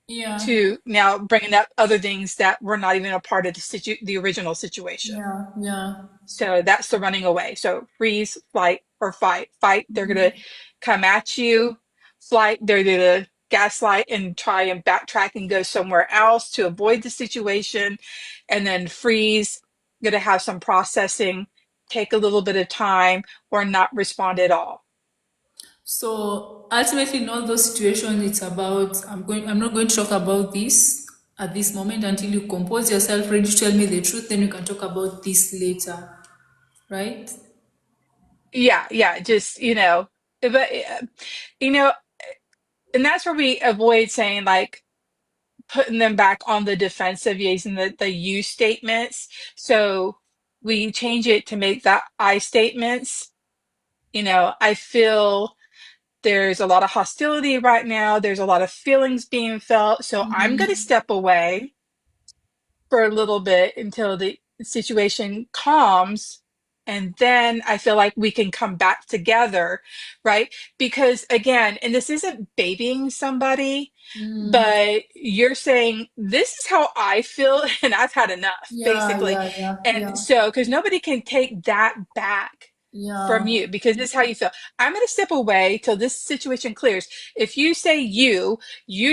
[SPEAKER 1] Yeah.
[SPEAKER 2] to now bringing up other things that were not even a part of the original situation.
[SPEAKER 1] Yeah. Yeah.
[SPEAKER 2] So that's the running away. So freeze, flight, or fight. Fight, they're going to come at you. Flight, they're going to gaslight and try and backtrack and go somewhere else to avoid the situation. And then freeze, going to have some processing, take a little bit of time, or not respond at all.
[SPEAKER 1] So ultimately, in all those situations, it's about I'm not going to talk about this at this moment until you compose yourself, ready to tell me the truth. Then we can talk about this later, right?
[SPEAKER 2] Yeah, yeah, just, but, you know, and that's where we avoid saying like, putting them back on the defensive using the you statements. So we change it to make that I statements. I feel there's a lot of hostility right now. There's a lot of feelings being felt. So I'm going to
[SPEAKER 1] Mm-hmm.
[SPEAKER 2] step away for a little bit until the situation calms. And then I feel like we can come back together, right? Because again, and this isn't babying somebody,
[SPEAKER 1] Mm.
[SPEAKER 2] but you're saying, this is how I feel, and I've had enough,
[SPEAKER 1] Yeah,
[SPEAKER 2] basically.
[SPEAKER 1] yeah, yeah,
[SPEAKER 2] And
[SPEAKER 1] yeah,
[SPEAKER 2] so, because nobody can take that back from
[SPEAKER 1] yeah.
[SPEAKER 2] you because this is how you feel. I'm going to step away till this situation clears. If you say you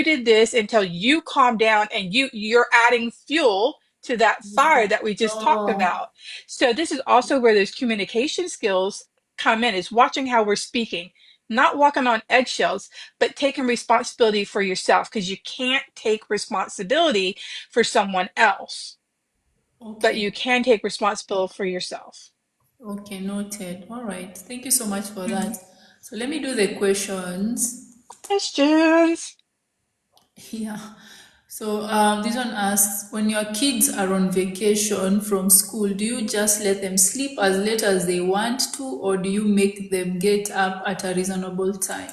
[SPEAKER 2] did this until you calm down and you're adding fuel to that fire that we just talked
[SPEAKER 1] Oh,
[SPEAKER 2] about. So this is also where those communication skills come in, is watching how we're speaking, not walking on eggshells, but taking responsibility for yourself, because you can't take responsibility for someone else, but
[SPEAKER 1] okay.
[SPEAKER 2] you can take responsibility for yourself.
[SPEAKER 1] Okay, noted. All right. Thank you so much for
[SPEAKER 2] Mhm.
[SPEAKER 1] that. So let me do the questions.
[SPEAKER 2] Questions.
[SPEAKER 1] Yeah. So this one asks, when your kids are on vacation from school, do you just let them sleep as late as they want to, or do you make them get up at a reasonable time?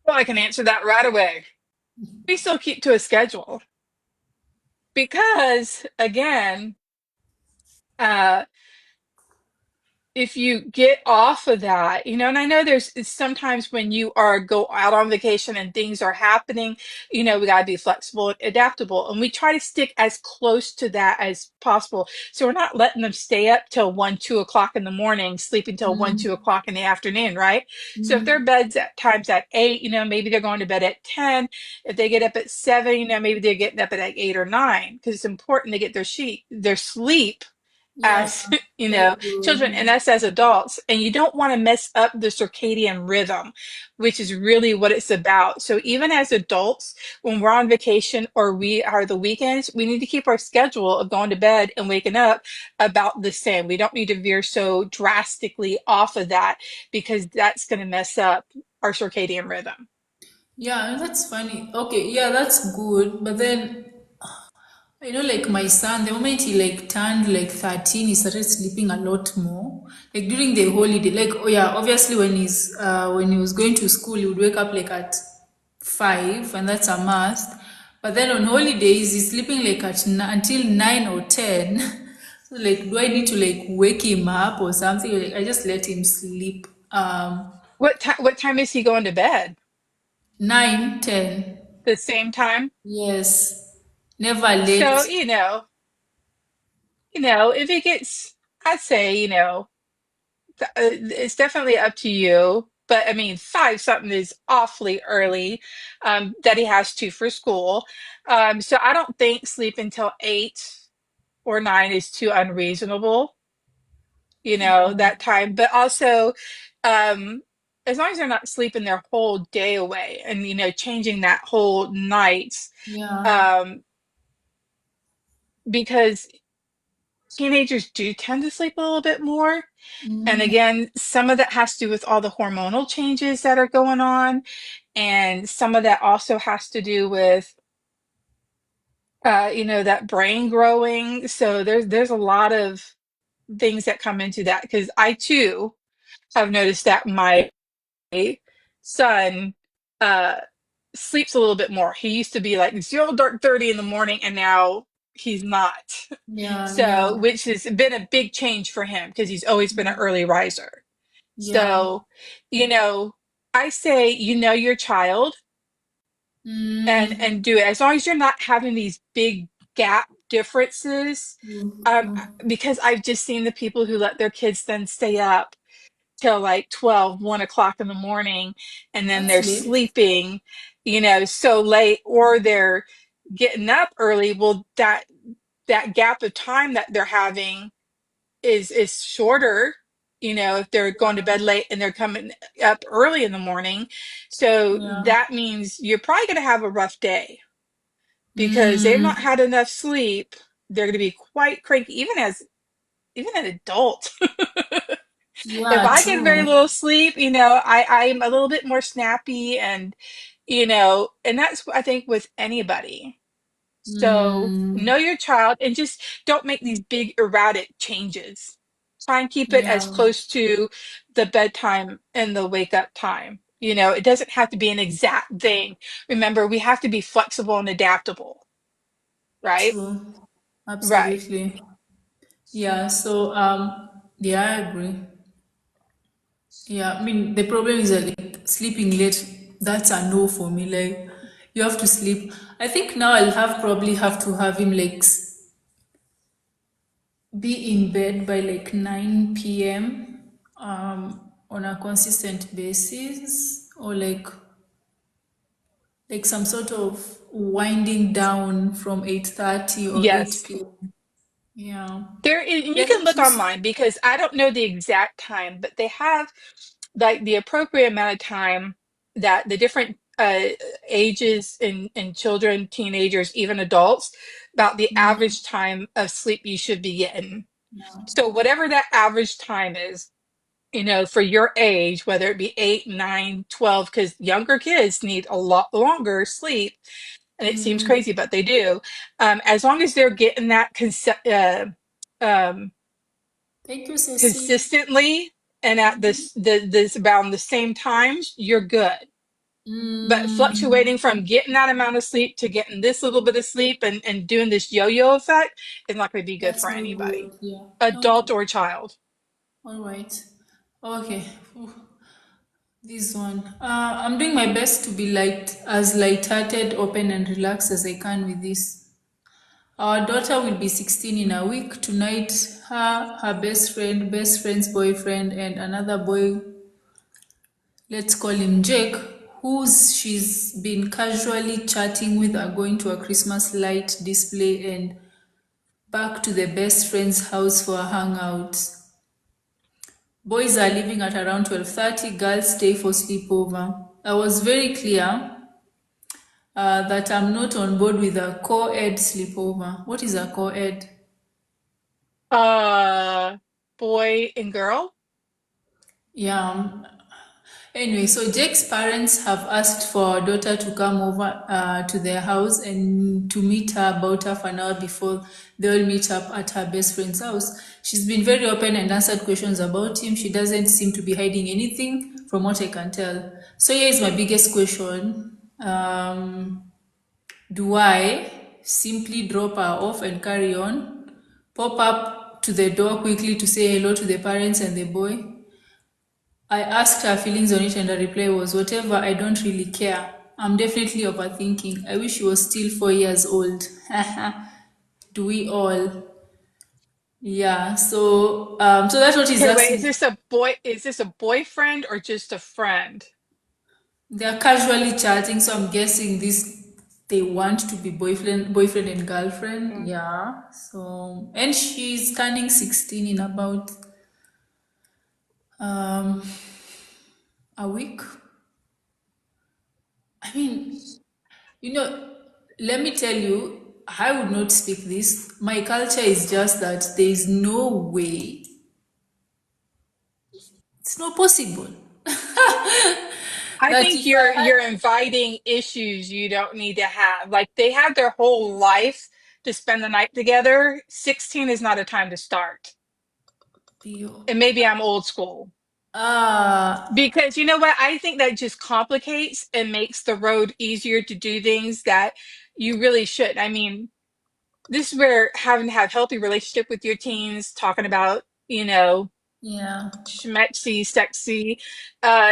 [SPEAKER 2] Well, I can answer that right away. We still keep to a schedule because, again, uh, if you get off of that, and I know there's sometimes when you are go out on vacation and things are happening, we got to be flexible and adaptable. And we try to stick as close to that as possible. So we're not letting them stay up till 1, 2 o'clock in the morning, sleeping till 1, 2 o'clock in the afternoon, right? So if their
[SPEAKER 1] Mm,
[SPEAKER 2] bed's at times at 8, maybe they're going to bed at 10. If they get up at 7, maybe they're getting up at like 8 or 9, because it's important to get their sleep
[SPEAKER 1] yeah,
[SPEAKER 2] as
[SPEAKER 1] very good.
[SPEAKER 2] children, and us as adults. And you don't want to mess up the circadian rhythm, which is really what it's about. So even as adults, when we're on vacation or we are the weekends, we need to keep our schedule of going to bed and waking up about the same. We don't need to veer so drastically off of that, because that's going to mess up our circadian rhythm.
[SPEAKER 1] Yeah, that's funny. Okay, yeah, that's good. But then like my son, the moment he like turned like 13, he started sleeping a lot more. Like during the holiday, like oh yeah, obviously when he was going to school, he would wake up like at 5, and that's a must. But then on holidays, he's sleeping like until 9 or 10. So like, do I need to like wake him up or something? Like I just let him sleep.
[SPEAKER 2] What time is he going to bed?
[SPEAKER 1] 9, 10.
[SPEAKER 2] The same time?
[SPEAKER 1] Yes, never late.
[SPEAKER 2] So, if it gets, I'd say, it's definitely up to you. But I mean, 5 something is awfully early, that he has to for school. So I don't think sleep until 8 or 9 is too unreasonable, that time. But also, um, as long as they're not sleeping their whole day away and, changing that whole night,
[SPEAKER 1] Yeah.
[SPEAKER 2] um, because teenagers do tend to sleep a little bit more. And
[SPEAKER 1] Mm,
[SPEAKER 2] again, some of that has to do with all the hormonal changes that are going on. And some of that also has to do with, that brain growing. So there's a lot of things that come into that, because I too have noticed that my son uh, sleeps a little bit more. He used to be like 0 dark 30 in the morning, and now he's not.
[SPEAKER 1] yeah, yeah,
[SPEAKER 2] So, which has been a big change for him because he's always been an early riser.
[SPEAKER 1] yeah.
[SPEAKER 2] So, you know, I say, your child, and
[SPEAKER 1] Mm,
[SPEAKER 2] do it as long as you're not having these big gap differences.
[SPEAKER 1] mm,
[SPEAKER 2] Um,
[SPEAKER 1] mm.
[SPEAKER 2] because I've just seen the people who let their kids then stay up till like 12, 1 o'clock in the morning, and then
[SPEAKER 1] That's
[SPEAKER 2] they're
[SPEAKER 1] late.
[SPEAKER 2] sleeping, so late, or they're getting up early. Well, that gap of time that they're having is shorter, if they're going to bed late and they're coming up early in the morning. So
[SPEAKER 1] Yeah.
[SPEAKER 2] that means you're probably going to have a rough day because they've not
[SPEAKER 1] Mm,
[SPEAKER 2] had enough sleep. They're going to be quite cranky, even an adult. If
[SPEAKER 1] yeah,
[SPEAKER 2] I get very
[SPEAKER 1] true.
[SPEAKER 2] little sleep, I'm a little bit more snappy, and And that's, I think, with anybody. So
[SPEAKER 1] Mm,
[SPEAKER 2] know your child and just don't make these big erratic changes. Try and keep it as
[SPEAKER 1] yeah,
[SPEAKER 2] close to the bedtime and the wake up time. It doesn't have to be an exact thing. Remember, we have to be flexible and adaptable, right?
[SPEAKER 1] true.
[SPEAKER 2] Right.
[SPEAKER 1] Absolutely. Yeah, so yeah, I agree. Yeah, I mean the problem is that like, sleeping late, that's a no for me. Like you have to sleep. I think now I'll have probably have to have him like be in bed by like 9 p.m. On a consistent basis, or like some sort of winding down from 8:30 or
[SPEAKER 2] Yes.
[SPEAKER 1] 8 p.m. Yeah.
[SPEAKER 2] And you
[SPEAKER 1] Yeah,
[SPEAKER 2] can
[SPEAKER 1] thank
[SPEAKER 2] look
[SPEAKER 1] you.
[SPEAKER 2] online because I don't know the exact time, but they have like the appropriate amount of time that the different ages in children, teenagers, even adults, about the
[SPEAKER 1] Mm,
[SPEAKER 2] average time of sleep you should be getting.
[SPEAKER 1] yeah.
[SPEAKER 2] So whatever that average time is, for your age, whether it be 8, 9, 12, because younger kids need a lot longer sleep, and it seems
[SPEAKER 1] Mm,
[SPEAKER 2] crazy, but they do. As long as they're getting that um,
[SPEAKER 1] thank you, Cecilia.
[SPEAKER 2] consistently and at this around the same times, you're good. But
[SPEAKER 1] Mm,
[SPEAKER 2] fluctuating from getting that amount of sleep to getting this little bit of sleep and doing this yo-yo effect is not going to be good
[SPEAKER 1] that's
[SPEAKER 2] for
[SPEAKER 1] not
[SPEAKER 2] anybody,
[SPEAKER 1] good. Yeah. Okay.
[SPEAKER 2] adult or child.
[SPEAKER 1] All right. Okay. Ooh, this one. I'm doing my best to be as light-hearted, open, and relaxed as I can with this. Our daughter will be 16 in a week. Tonight, her best friend's boyfriend, and another boy, let's call him Jake, who's she's been casually chatting with, are going to a Christmas light display and back to the best friend's house for a hangout. Boys are leaving at around 12:30, girls stay for sleepover. I was very clear that I'm not on board with a co-ed sleepover. What is a co-ed?
[SPEAKER 2] Uh, Boy and girl.
[SPEAKER 1] Yeah. Anyway, so Jake's parents have asked for our daughter to come over to their house and to meet her about half an hour before they'll meet up at her best friend's house. She's been very open and answered questions about him. She doesn't seem to be hiding anything from what I can tell. So here is my biggest question. Do I simply drop her off and carry on? Pop up to the door quickly to say hello to the parents and the boy? I asked her feelings on it, and her reply was, "Whatever, I don't really care. I'm definitely overthinking. I wish she was still 4 years old." Do we all? Yeah, so that's what he's
[SPEAKER 2] Okay, wait,
[SPEAKER 1] asking.
[SPEAKER 2] is this a boyfriend or just a friend?
[SPEAKER 1] They're casually chatting, so I'm guessing this they want to be boyfriend and girlfriend.
[SPEAKER 2] Mm.
[SPEAKER 1] Yeah. So and she's turning 16 in about um a week. I mean, you know, let me tell you, I would not speak this. My culture is just that there is no way, it's not possible
[SPEAKER 2] I
[SPEAKER 1] that
[SPEAKER 2] think
[SPEAKER 1] if I
[SPEAKER 2] you're inviting issues you don't need to have. Like they have their whole life to spend the night together. 16 is not a time to start.
[SPEAKER 1] had
[SPEAKER 2] And maybe I'm old school.
[SPEAKER 1] ah
[SPEAKER 2] Because you know what? I think that just complicates and makes the road easier to do things that you really should. I mean, this is where having to have healthy relationship with your teens, talking about,
[SPEAKER 1] yeah.
[SPEAKER 2] schmexy, sexy,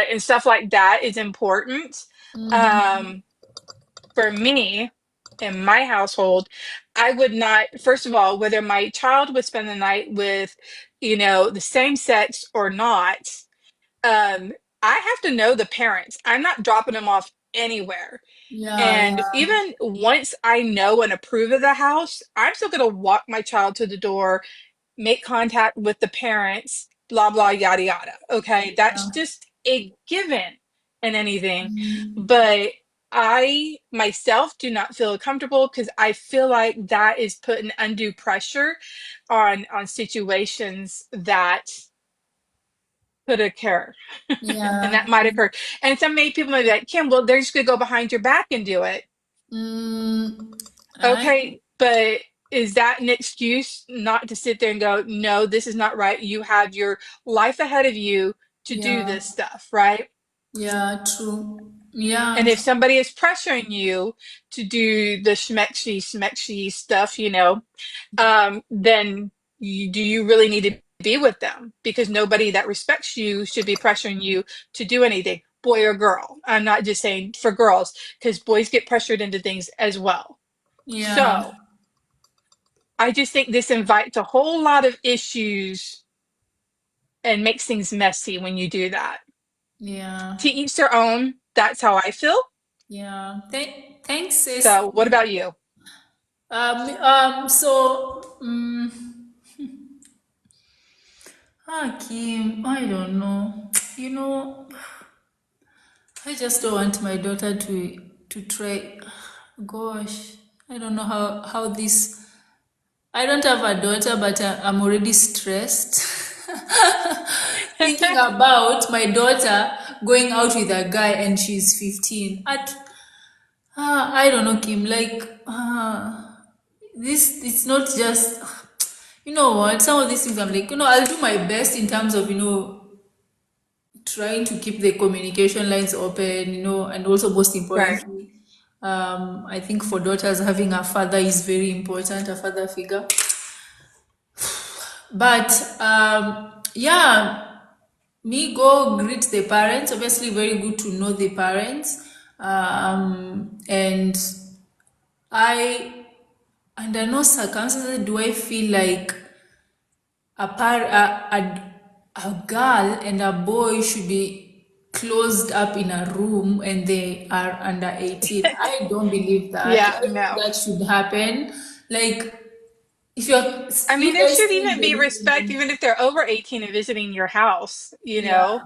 [SPEAKER 2] and stuff like that is important.
[SPEAKER 1] Mm,
[SPEAKER 2] Um, for me, in my household, I would not, first of all, whether my child would spend the night with, the same sex or not, um, I have to know the parents. I'm not dropping them off anywhere.
[SPEAKER 1] yeah,
[SPEAKER 2] And
[SPEAKER 1] yeah,
[SPEAKER 2] even once I know and approve of the house, I'm still going to walk my child to the door, make contact with the parents, blah, blah, yada, yada. Okay. That's
[SPEAKER 1] yeah.
[SPEAKER 2] just a given in anything.
[SPEAKER 1] Mm,
[SPEAKER 2] But I myself do not feel comfortable because I feel like that is putting undue pressure on situations that could occur. And that
[SPEAKER 1] Yeah.
[SPEAKER 2] might occur. And some may people may be like, Kim, well, they're just gonna go behind your back and do it.
[SPEAKER 1] Mm, I,
[SPEAKER 2] Okay, but is that an excuse not to sit there and go, no, this is not right? You have your life ahead of you to do
[SPEAKER 1] yeah.
[SPEAKER 2] this stuff, right?
[SPEAKER 1] Yeah, true.
[SPEAKER 2] And
[SPEAKER 1] Yeah.
[SPEAKER 2] if somebody is pressuring you to do the schmexy stuff, then do you really need to be with them? Because nobody that respects you should be pressuring you to do anything, boy or girl. I'm not just saying for girls, because boys get pressured into things as well.
[SPEAKER 1] Yeah.
[SPEAKER 2] So I just think this invites a whole lot of issues and makes things messy when you do that.
[SPEAKER 1] Yeah.
[SPEAKER 2] To each their own. That's how I feel.
[SPEAKER 1] Yeah. Thanks, sis.
[SPEAKER 2] So, what about you?
[SPEAKER 1] Kim, I don't know. You know, I just don't want my daughter to try. Gosh, I don't know how this. I don't have a daughter, but I'm already stressed. Thinking about my daughter going out with a guy and she's 15. I don't know, Kim. Like, this, it's not just, you know what? Some of these things I'm like, I'll do my best in terms of, trying to keep the communication lines open, and also most
[SPEAKER 2] Right.
[SPEAKER 1] importantly, I think for daughters, having a father is very important, a father figure. But yeah, me go greet the parents. Obviously, very good to know the parents. And I, under no circumstances do I feel like a girl and a boy should be closed up in a room and they are under 18. I don't believe that.
[SPEAKER 2] Yeah,
[SPEAKER 1] I don't think
[SPEAKER 2] no.
[SPEAKER 1] that should happen. Like, if you're,
[SPEAKER 2] I mean,
[SPEAKER 1] you
[SPEAKER 2] there
[SPEAKER 1] guys
[SPEAKER 2] should
[SPEAKER 1] stay in
[SPEAKER 2] even
[SPEAKER 1] the
[SPEAKER 2] be
[SPEAKER 1] living
[SPEAKER 2] respect,
[SPEAKER 1] room.
[SPEAKER 2] even if they're over 18 and visiting your house, you
[SPEAKER 1] Yeah.
[SPEAKER 2] know?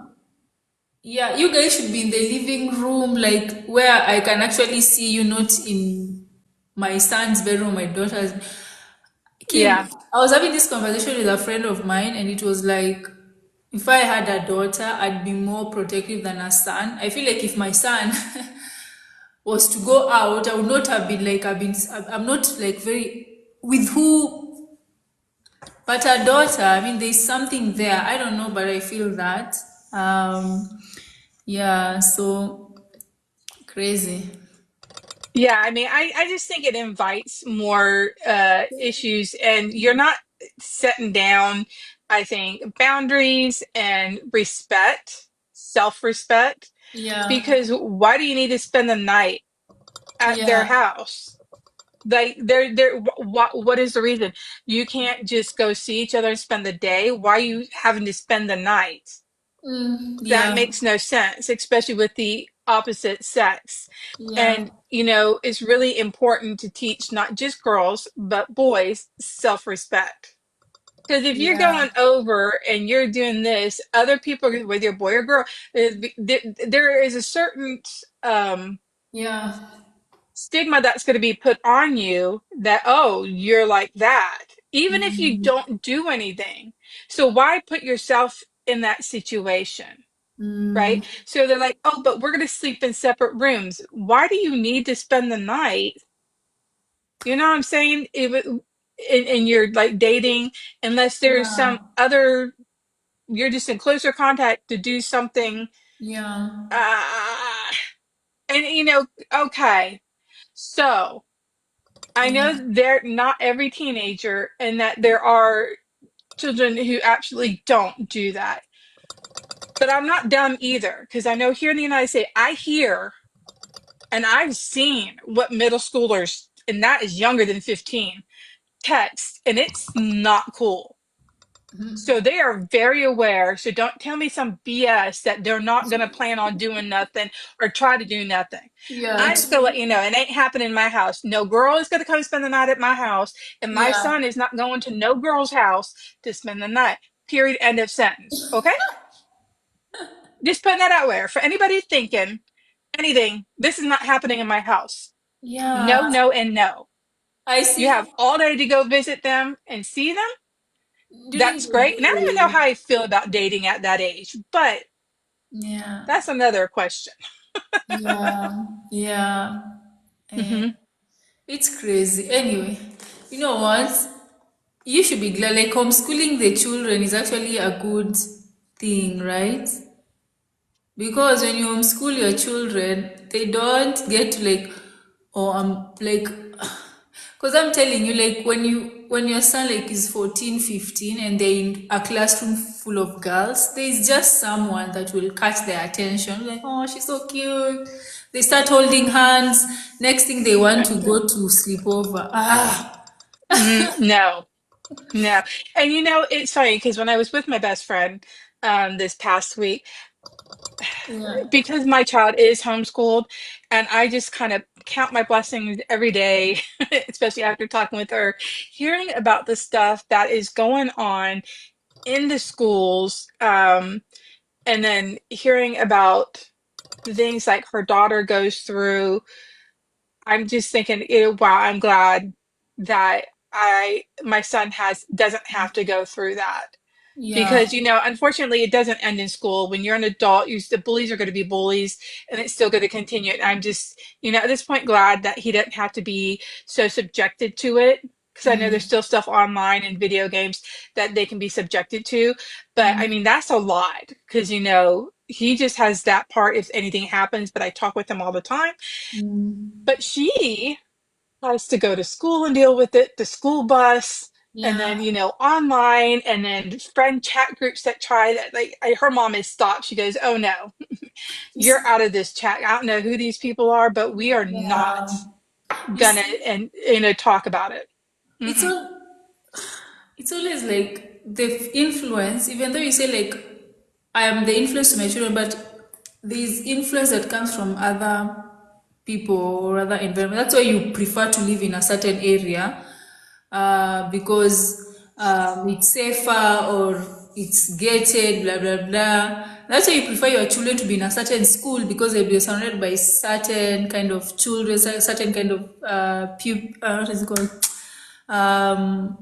[SPEAKER 1] Yeah, you guys should be in the living room, like where I can actually see you, not in my son's bedroom, my daughter's. Kim,
[SPEAKER 2] Yeah,
[SPEAKER 1] I was having this conversation with a friend of mine, and it was like, if I had a daughter, I'd be more protective than a son. I feel like if my son was to go out, I would not have been like, I'm not like very with who, but a daughter, I mean, there's something there. I don't know, but I feel that. Yeah, so crazy.
[SPEAKER 2] yeah. I mean, I just think it invites more issues, and you're not setting down, I think, boundaries and respect, self-respect,
[SPEAKER 1] Yeah,
[SPEAKER 2] because why do you need to spend the night at their
[SPEAKER 1] yeah,
[SPEAKER 2] house? Like, what is the reason? You can't just go see each other and spend the day. Why are you having to spend the night? That
[SPEAKER 1] yeah,
[SPEAKER 2] makes no sense, especially with the opposite sex.
[SPEAKER 1] yeah,
[SPEAKER 2] And, it's really important to teach not just girls, but boys self-respect. Because if you're
[SPEAKER 1] yeah,
[SPEAKER 2] going over and you're doing this, other people, whether you're a boy or girl, there is a certain um,
[SPEAKER 1] yeah.
[SPEAKER 2] stigma that's going to be put on you that, oh, you're like that, even if you
[SPEAKER 1] Mm,
[SPEAKER 2] don't do anything. So why put yourself in that situation?
[SPEAKER 1] mm,
[SPEAKER 2] Right? So they're like, oh, but we're going to sleep in separate rooms. Why do you need to spend the night? You know what I'm saying? And you're like dating, unless there's some
[SPEAKER 1] yeah,
[SPEAKER 2] other, you're just in closer contact to do something.
[SPEAKER 1] yeah,
[SPEAKER 2] Uh, and, okay. So I know
[SPEAKER 1] yeah.
[SPEAKER 2] they're not every teenager, and that there are children who actually don't do that. But I'm not dumb either, because I know here in the United States, I hear and I've seen what middle schoolers, and that is younger than 15, text, and it's not cool. So they are very aware. So don't tell me some BS that they're not going to plan on doing nothing or try to do nothing.
[SPEAKER 1] Yeah,
[SPEAKER 2] I'm just going to let
[SPEAKER 1] true.
[SPEAKER 2] you know, it ain't happening in my house. No girl is going to come spend the night at my house, and my
[SPEAKER 1] Yeah,
[SPEAKER 2] son is not going to no girl's house to spend the night. Period. End of sentence. Okay? Just putting that out there for anybody thinking anything. This is not happening in my house.
[SPEAKER 1] yeah.
[SPEAKER 2] No, no, and no.
[SPEAKER 1] I
[SPEAKER 2] You
[SPEAKER 1] see.
[SPEAKER 2] have all day to go visit them and see them.
[SPEAKER 1] during
[SPEAKER 2] That's
[SPEAKER 1] the
[SPEAKER 2] great. And I don't even know
[SPEAKER 1] day.
[SPEAKER 2] how I feel about dating at that age, but
[SPEAKER 1] Yeah,
[SPEAKER 2] that's another question.
[SPEAKER 1] yeah, yeah. Eh,
[SPEAKER 2] Hmm.
[SPEAKER 1] it's crazy. Anyway, you know what? You should be glad. Like homeschooling the children is actually a good thing, right? Because when you homeschool your children, they don't get to like, or like, because I'm telling you, like when your son like is 14, 15, and they're in a classroom full of girls, there's just someone that will catch their attention. Like, oh, she's so cute. They start holding hands. Next thing they want to go to sleepover. Ah,
[SPEAKER 2] No, no. And it's funny because when I was with my best friend this past week,
[SPEAKER 1] yeah,
[SPEAKER 2] because my child is homeschooled, and I just kind of count my blessings every day, especially after talking with her, hearing about the stuff that is going on in the schools, and then hearing about the things like her daughter goes through. I'm just thinking, wow, I'm glad that my son doesn't have to go through that.
[SPEAKER 1] yeah.
[SPEAKER 2] Because, unfortunately, it doesn't end in school. When you're an adult, the bullies are going to be bullies, and it's still going to continue. And I'm just, at this point, glad that he doesn't have to be so subjected to it. Because I know there's
[SPEAKER 1] Mm,
[SPEAKER 2] still stuff online and video games that they can be subjected to. But I
[SPEAKER 1] mm,
[SPEAKER 2] mean, that's a lot because, he just has that part if anything happens. But I talk with him all the time.
[SPEAKER 1] mm.
[SPEAKER 2] But she has to go to school and deal with it, the school bus, and
[SPEAKER 1] Yeah.
[SPEAKER 2] then, online, and then friend chat groups that try that. Like, her mom is stopped. She goes, "Oh no, you're
[SPEAKER 1] It's,
[SPEAKER 2] out of this chat. I don't know who these people are, but we are not
[SPEAKER 1] yeah. You
[SPEAKER 2] gonna
[SPEAKER 1] see,
[SPEAKER 2] and talk about it."
[SPEAKER 1] it's
[SPEAKER 2] Mm-mm.
[SPEAKER 1] all it's always like the influence, even though you say like I am the influence to my children, but there's influence that comes from other people or other environment. That's why you prefer to live in a certain area, because it's safer or it's gated, blah blah blah. That's why you prefer your children to be in a certain school because they'll be surrounded by certain kind of children, certain kind of what is it called? Um,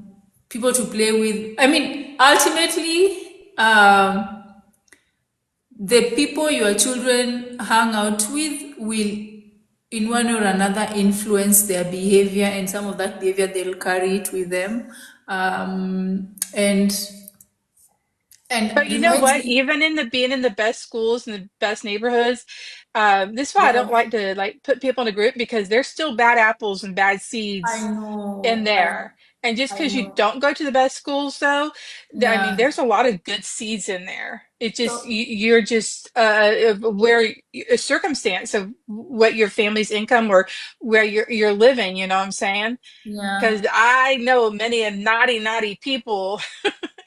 [SPEAKER 1] people to play with. I mean, ultimately, the people your children hang out with will, in one or another, influence their behavior, and some of that behavior they'll carry it with them. And
[SPEAKER 2] But you know
[SPEAKER 1] reminds
[SPEAKER 2] what?
[SPEAKER 1] me.
[SPEAKER 2] Even in the being in the best schools and the best neighborhoods, this is why I don't
[SPEAKER 1] Yeah,
[SPEAKER 2] like to like put people in a group because there's still bad apples and bad
[SPEAKER 1] I
[SPEAKER 2] seeds in
[SPEAKER 1] know.
[SPEAKER 2] there. And just
[SPEAKER 1] I
[SPEAKER 2] because you
[SPEAKER 1] know.
[SPEAKER 2] don't go to the best schools, though, I mean,
[SPEAKER 1] Yeah.
[SPEAKER 2] there's a lot of good seeds in there. It just
[SPEAKER 1] So
[SPEAKER 2] you're just where a circumstance of what your family's income or where you're living. You know what I'm saying?
[SPEAKER 1] yeah,
[SPEAKER 2] Because I know many a naughty, naughty people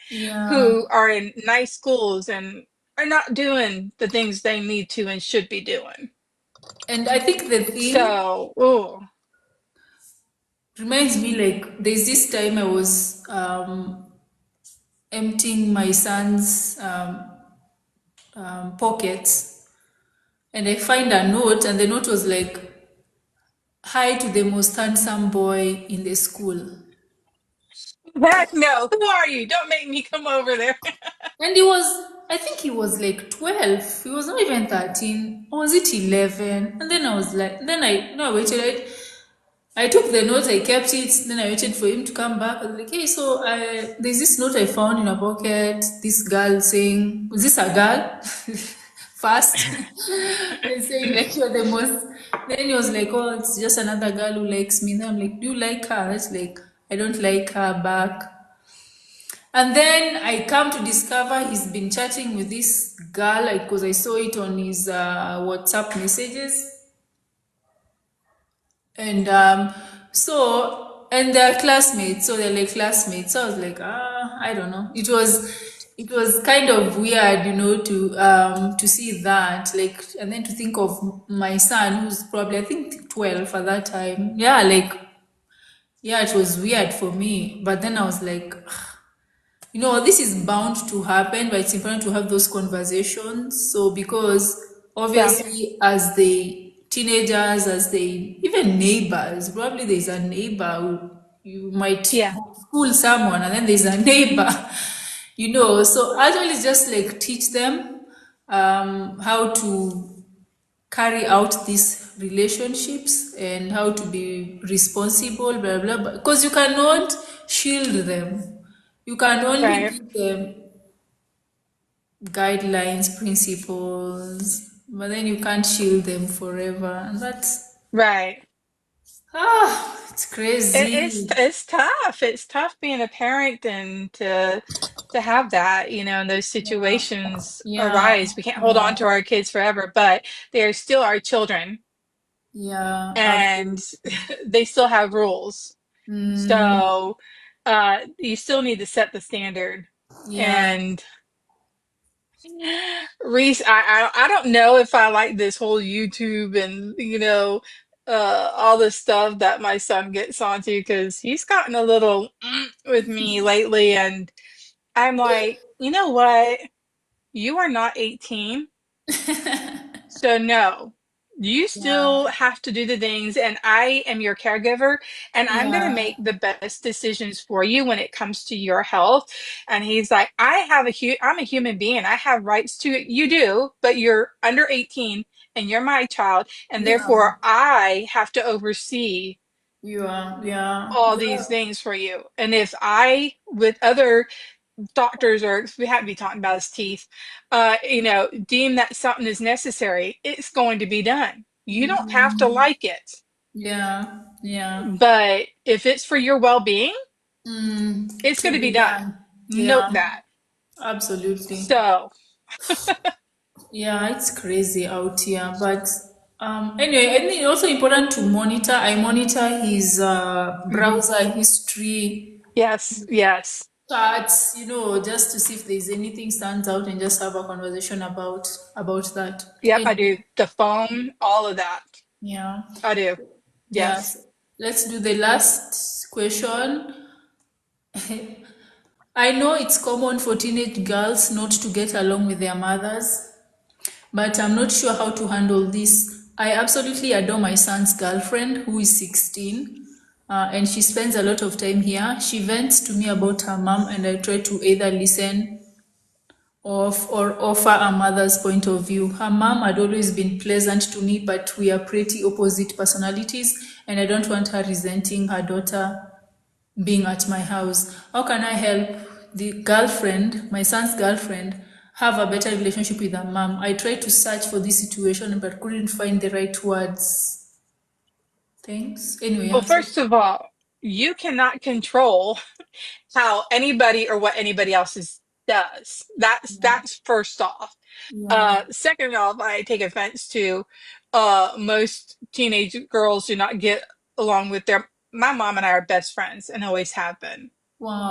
[SPEAKER 1] yeah.
[SPEAKER 2] who are in nice schools and are not doing the things they need to and should be doing.
[SPEAKER 1] And I think the thing
[SPEAKER 2] So, oh,
[SPEAKER 1] reminds me, like there's this time I was emptying my son's pockets, and I find a note, and the note was like, "Hi to the most handsome boy in the school."
[SPEAKER 2] heck no. Who are you? Don't make me come over there.
[SPEAKER 1] And he was, I think he was like 12. He was not even 13. Or was it 11? And then I was like, then I, no, I waited. I took the note, I kept it, then I waited for him to come back. I was like, hey, so there's this note I found in a pocket, this girl saying, was this a girl? First. And saying, like, you're the most. Then he was like, oh, it's just another girl who likes me. Then I'm like, do you like her? It's like, I don't like her back. And then I come to discover he's been chatting with this girl, like, because I saw it on his WhatsApp messages. And and they're classmates, so they're like classmates. So I was like, I don't know. It was kind of weird, to see that, like, and then to think of my son, who's probably, I think, 12 at that time. Yeah, like, yeah, it was weird for me. But then I was like, this is bound to happen, but it's important to have those conversations. So, because
[SPEAKER 2] Yeah.
[SPEAKER 1] obviously, as the teenagers, as they even neighbors, probably there's a neighbor who, You might
[SPEAKER 2] Yeah.
[SPEAKER 1] fool someone, and then there's a neighbor, So I always just like teach them how to carry out these relationships and how to be responsible, blah blah. Because you cannot shield them. You can only
[SPEAKER 2] Right.
[SPEAKER 1] give them guidelines, principles, but then you can't shield them forever, and that's
[SPEAKER 2] Right.
[SPEAKER 1] it's
[SPEAKER 2] It's
[SPEAKER 1] crazy.
[SPEAKER 2] it's tough. It's tough being a parent and to have that, and those
[SPEAKER 1] Yeah,
[SPEAKER 2] situations
[SPEAKER 1] yeah,
[SPEAKER 2] arise. We can't hold
[SPEAKER 1] yeah,
[SPEAKER 2] on to our kids forever, but they're still our children
[SPEAKER 1] yeah,
[SPEAKER 2] and
[SPEAKER 1] absolutely.
[SPEAKER 2] they still have rules.
[SPEAKER 1] Mm,
[SPEAKER 2] So you still need to set the standard.
[SPEAKER 1] yeah.
[SPEAKER 2] And Reese, I don't know if I like this whole YouTube and all the stuff that my son gets onto because he's gotten a little with me lately, and I'm like, you know what? You are not 18. So no, you still
[SPEAKER 1] Yeah,
[SPEAKER 2] have to do the things, and I am your caregiver, and I'm going to
[SPEAKER 1] yeah,
[SPEAKER 2] make the best decisions for you when it comes to your health. And he's like, I'm a human being. I have rights to it. You do, but you're under 18 and you're my child, and
[SPEAKER 1] yeah.
[SPEAKER 2] therefore I have to oversee
[SPEAKER 1] You are, yeah,
[SPEAKER 2] all
[SPEAKER 1] yeah,
[SPEAKER 2] these things for you. And if I, with other doctors or we have to be talking about his teeth, deem that something is necessary, it's going to be done. You don't have to like it,
[SPEAKER 1] yeah, yeah.
[SPEAKER 2] but if it's for your well-being, it's
[SPEAKER 1] To
[SPEAKER 2] going to be
[SPEAKER 1] be
[SPEAKER 2] done.
[SPEAKER 1] done.
[SPEAKER 2] Note
[SPEAKER 1] Yeah,
[SPEAKER 2] that.
[SPEAKER 1] absolutely.
[SPEAKER 2] So,
[SPEAKER 1] Yeah, it's crazy out here. But anyway, I think it's also important to monitor. I monitor his
[SPEAKER 2] mhm.
[SPEAKER 1] browser history
[SPEAKER 2] Yes, yes.
[SPEAKER 1] charts, just to see if there's anything stands out and just have a conversation about that.
[SPEAKER 2] Yep, I
[SPEAKER 1] Anyway,
[SPEAKER 2] do. The phone, all of that.
[SPEAKER 1] yeah.
[SPEAKER 2] I do. Yes.
[SPEAKER 1] Yes. Let's do the last question. I know it's common for teenage girls not to get along with their mothers, but I'm not sure how to handle this. I absolutely adore my son's girlfriend, who is 16, and she spends a lot of time here. She vents to me about her mom, and I try to either listen or offer a mother's point of view. Her mom had always been pleasant to me, but we are pretty opposite personalities, and I don't want her resenting her daughter being at my house. How can I help the girlfriend, my son's girlfriend, have a better relationship with her mom? I tried to search for this situation but couldn't find the right words. Thanks. Anyway,
[SPEAKER 2] Well,
[SPEAKER 1] yeah. So,
[SPEAKER 2] first of all, you cannot control how anybody or what anybody else does. That's first off.
[SPEAKER 1] yeah.
[SPEAKER 2] Second off, I take offense to most teenage girls do not get along with their. My mom and I are best friends and always have been.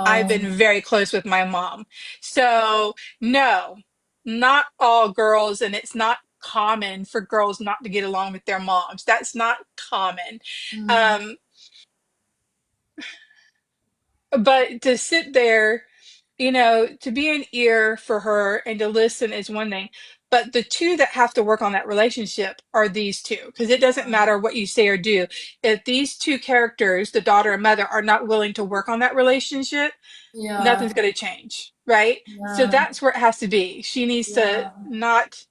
[SPEAKER 2] I've
[SPEAKER 1] Wow.
[SPEAKER 2] been very close with my mom. So, no, not all girls, and it's not common for girls not to get along with their moms. That's not common.
[SPEAKER 1] Mm,
[SPEAKER 2] Um, but to sit there, to be an ear for her and to listen is one thing. But the two that have to work on that relationship are these two, because it doesn't matter what you say or do. If these two characters, the daughter and mother, are not willing to work on that relationship, nothing's
[SPEAKER 1] yeah.
[SPEAKER 2] going to change, right? So
[SPEAKER 1] Yeah.
[SPEAKER 2] that's where it has to be. She needs to
[SPEAKER 1] Yeah.
[SPEAKER 2] not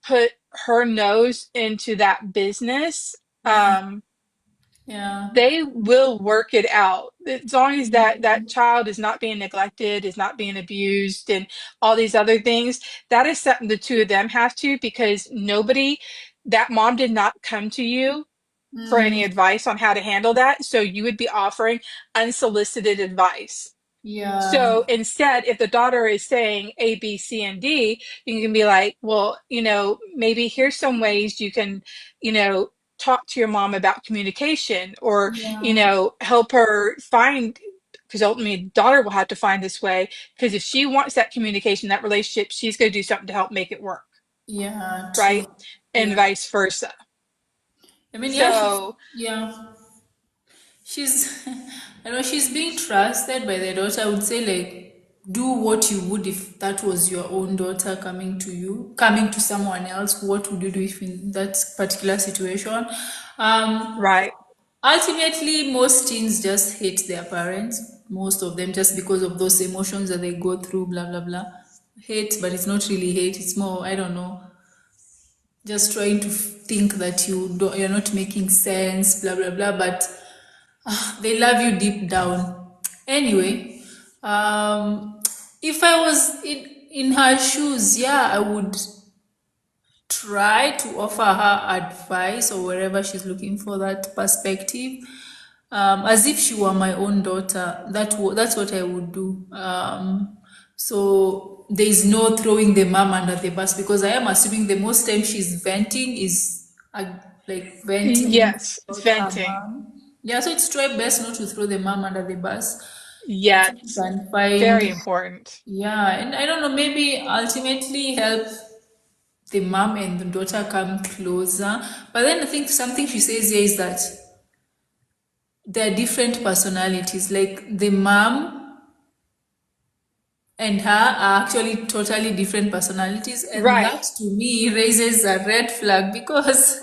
[SPEAKER 2] put her nose into that business. Um,
[SPEAKER 1] Yeah.
[SPEAKER 2] they will work it out as long as that child is not being neglected, is not being abused, and all these other things. That is something the two of them have to, because nobody, that mom did not come to you for any
[SPEAKER 1] Mm,
[SPEAKER 2] advice on how to handle that, so you would be offering unsolicited advice.
[SPEAKER 1] yeah.
[SPEAKER 2] So instead, if the daughter is saying A, B, C, and D, you can be like, well, maybe here's some ways you can, you know, talk to your mom about communication, or,
[SPEAKER 1] Yeah.
[SPEAKER 2] help her find, because ultimately, the daughter will have to find this way, because if she wants that communication, that relationship, she's going to do something to help make it work,
[SPEAKER 1] Yeah.
[SPEAKER 2] right?
[SPEAKER 1] True.
[SPEAKER 2] And
[SPEAKER 1] Yeah.
[SPEAKER 2] vice versa.
[SPEAKER 1] I mean, yeah,
[SPEAKER 2] So,
[SPEAKER 1] yeah. She's, she's being trusted by the daughter. I would say, like, do what you would if that was your own daughter coming to someone else. What would you do if in that particular situation? Um,
[SPEAKER 2] right.
[SPEAKER 1] Ultimately, most teens just hate their parents. Most of them, just because of those emotions that they go through, blah blah blah. Hate, but it's not really hate. It's more, I don't know, just trying to think that you're not making sense, blah blah blah. But they love you deep down. Anyway, if I was in her shoes, yeah, I would try to offer her advice or wherever she's looking for that perspective, as if she were my own daughter. That's what I would do. So there is no throwing the mom under the bus, because I am assuming the most time she's venting is like venting
[SPEAKER 2] Yes,
[SPEAKER 1] about her
[SPEAKER 2] venting.
[SPEAKER 1] mom. Yeah, so it's try best not to throw the mom under the bus. I think you
[SPEAKER 2] Yes,
[SPEAKER 1] can find,
[SPEAKER 2] very important.
[SPEAKER 1] yeah, and I don't know, maybe ultimately help the mom and the daughter come closer. But then I think something she says here is that there are different personalities. Like the mom and her are actually totally different personalities. And
[SPEAKER 2] Right,
[SPEAKER 1] that to me raises a red flag, because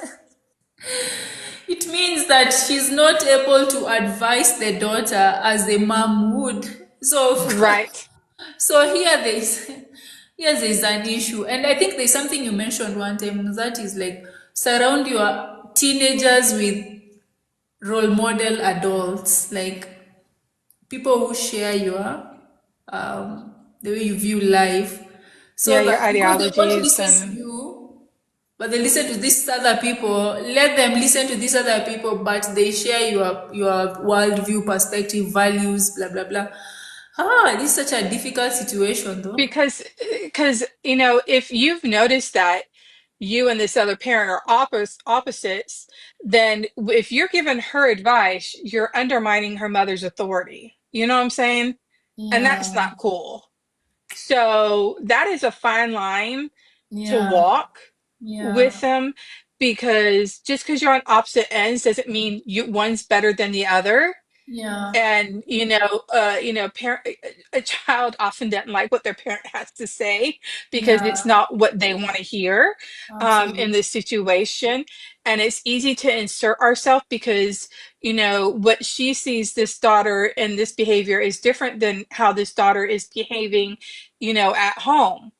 [SPEAKER 1] it means that she's not able to advise the daughter as the mom would. So of course,
[SPEAKER 2] right.
[SPEAKER 1] so here there's an issue. And I think there's something you mentioned one time, that is like surround your teenagers with role model adults, like people who share your the way you view life,
[SPEAKER 2] Yeah,
[SPEAKER 1] so
[SPEAKER 2] your
[SPEAKER 1] that because they won't
[SPEAKER 2] ideologies
[SPEAKER 1] listen to
[SPEAKER 2] and
[SPEAKER 1] you, but they listen to these other people. Let them listen to these other people, but they share your worldview, perspective, values, blah blah blah. This is such a difficult situation though.
[SPEAKER 2] because if you've noticed that you and this other parent are opposites, then if you're giving her advice, you're undermining her mother's authority. You know what I'm saying? And
[SPEAKER 1] Yeah,
[SPEAKER 2] that's not cool. So that is a fine line to
[SPEAKER 1] yeah,
[SPEAKER 2] walk
[SPEAKER 1] yeah,
[SPEAKER 2] with them, because just because you're on opposite ends doesn't mean one's better than the other.
[SPEAKER 1] yeah,
[SPEAKER 2] And parent a child often doesn't like what their parent has to say because it's
[SPEAKER 1] yeah,
[SPEAKER 2] not what they want to hear in
[SPEAKER 1] absolutely.
[SPEAKER 2] this situation. And it's easy to insert ourselves because what she sees this daughter and this behavior is different than how this daughter is behaving at home,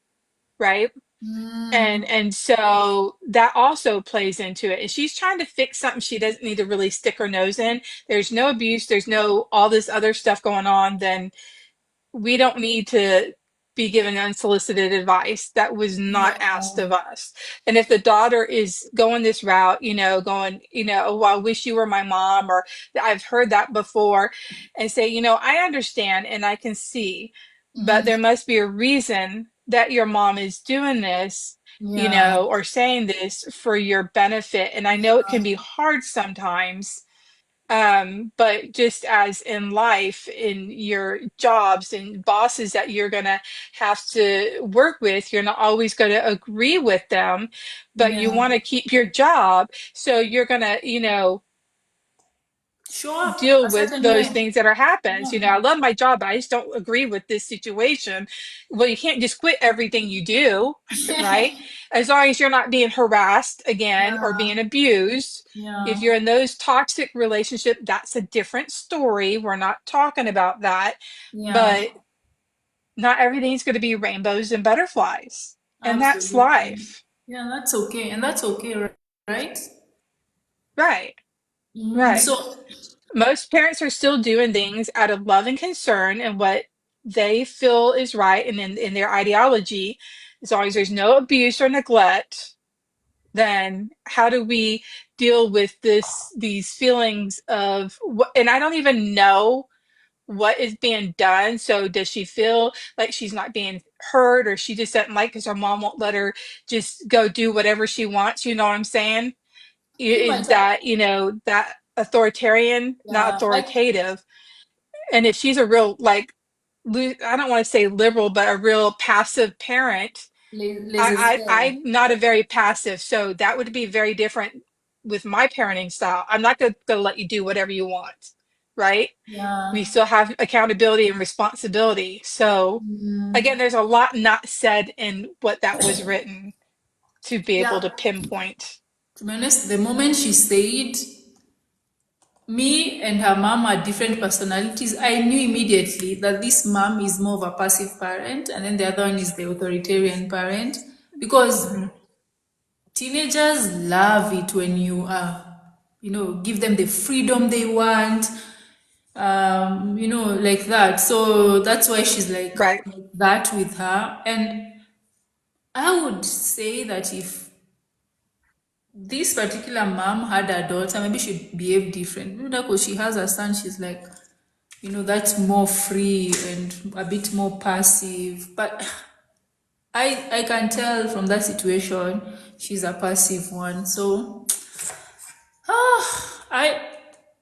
[SPEAKER 2] right?
[SPEAKER 1] Mm,
[SPEAKER 2] And so that also plays into it. And she's trying to fix something she doesn't need to really stick her nose in. There's no abuse, there's no all this other stuff going on. Then we don't need to be given unsolicited advice that was not asked
[SPEAKER 1] yeah,
[SPEAKER 2] of us. And if the daughter is going this route, going, oh, well, I wish you were my mom, or I've heard that before, and say, I understand and I can see, but there
[SPEAKER 1] mm,
[SPEAKER 2] must be a reason that your mom is doing this,
[SPEAKER 1] yeah,
[SPEAKER 2] or saying this for your benefit. And I know it can be hard sometimes, but just as in life, in your jobs and bosses that you're going to have to work with, you're not always going to agree with them, but you
[SPEAKER 1] yeah.
[SPEAKER 2] want to keep your job. So you're going to,
[SPEAKER 1] Show up
[SPEAKER 2] deal
[SPEAKER 1] a
[SPEAKER 2] with
[SPEAKER 1] certain
[SPEAKER 2] those
[SPEAKER 1] way.
[SPEAKER 2] things that are happens.
[SPEAKER 1] Yeah.
[SPEAKER 2] I love my job, but I just don't agree with this situation. Well, you can't just quit everything you do, right? As long as you're not being harassed again or
[SPEAKER 1] Yeah,
[SPEAKER 2] being abused. If
[SPEAKER 1] yeah,
[SPEAKER 2] you're in those toxic relationship, that's a different story. We're not talking about that,
[SPEAKER 1] yeah,
[SPEAKER 2] but not everything's going to be rainbows and butterflies. And that's
[SPEAKER 1] absolutely.
[SPEAKER 2] life.
[SPEAKER 1] Yeah, that's okay. And that's okay, right?
[SPEAKER 2] Right.
[SPEAKER 1] Mm,
[SPEAKER 2] Right.
[SPEAKER 1] so,
[SPEAKER 2] Most parents are still doing things out of love and concern and what they feel is right and in their ideology. As long as there's no abuse or neglect, then how do we deal with these feelings of what? And I don't even know what is being done. So does she feel like she's not being heard, or she just doesn't like because her mom won't let her just go do whatever she wants? You know what I'm saying?
[SPEAKER 1] you
[SPEAKER 2] Is
[SPEAKER 1] might have,
[SPEAKER 2] that that authoritarian, not
[SPEAKER 1] yeah,
[SPEAKER 2] authoritative? And if she's a real like I don't want to say liberal, but a real passive parent,
[SPEAKER 1] laissez-faire.
[SPEAKER 2] I'm not a very passive, so that would be very different with my parenting style. I'm not gonna let you do whatever you want, right?
[SPEAKER 1] Yeah.
[SPEAKER 2] We still have accountability and responsibility. So
[SPEAKER 1] Mm,
[SPEAKER 2] again, there's a lot not said in what that was written to be able
[SPEAKER 1] yeah.
[SPEAKER 2] to pinpoint.
[SPEAKER 1] To be honest, the moment she said, me and her mom are different personalities. I knew immediately that this mom is more of a passive parent, and then the other one is the authoritarian parent. Because
[SPEAKER 2] Hmm.
[SPEAKER 1] teenagers love it when you give them the freedom they want, like that. So that's why she's
[SPEAKER 2] Right.
[SPEAKER 1] like that with her. And I would say that if this particular mom had a daughter, maybe she'd behave different. Maybe because she has a son, she's like, that's more free and a bit more passive. But I can tell from that situation, she's a passive one. So, I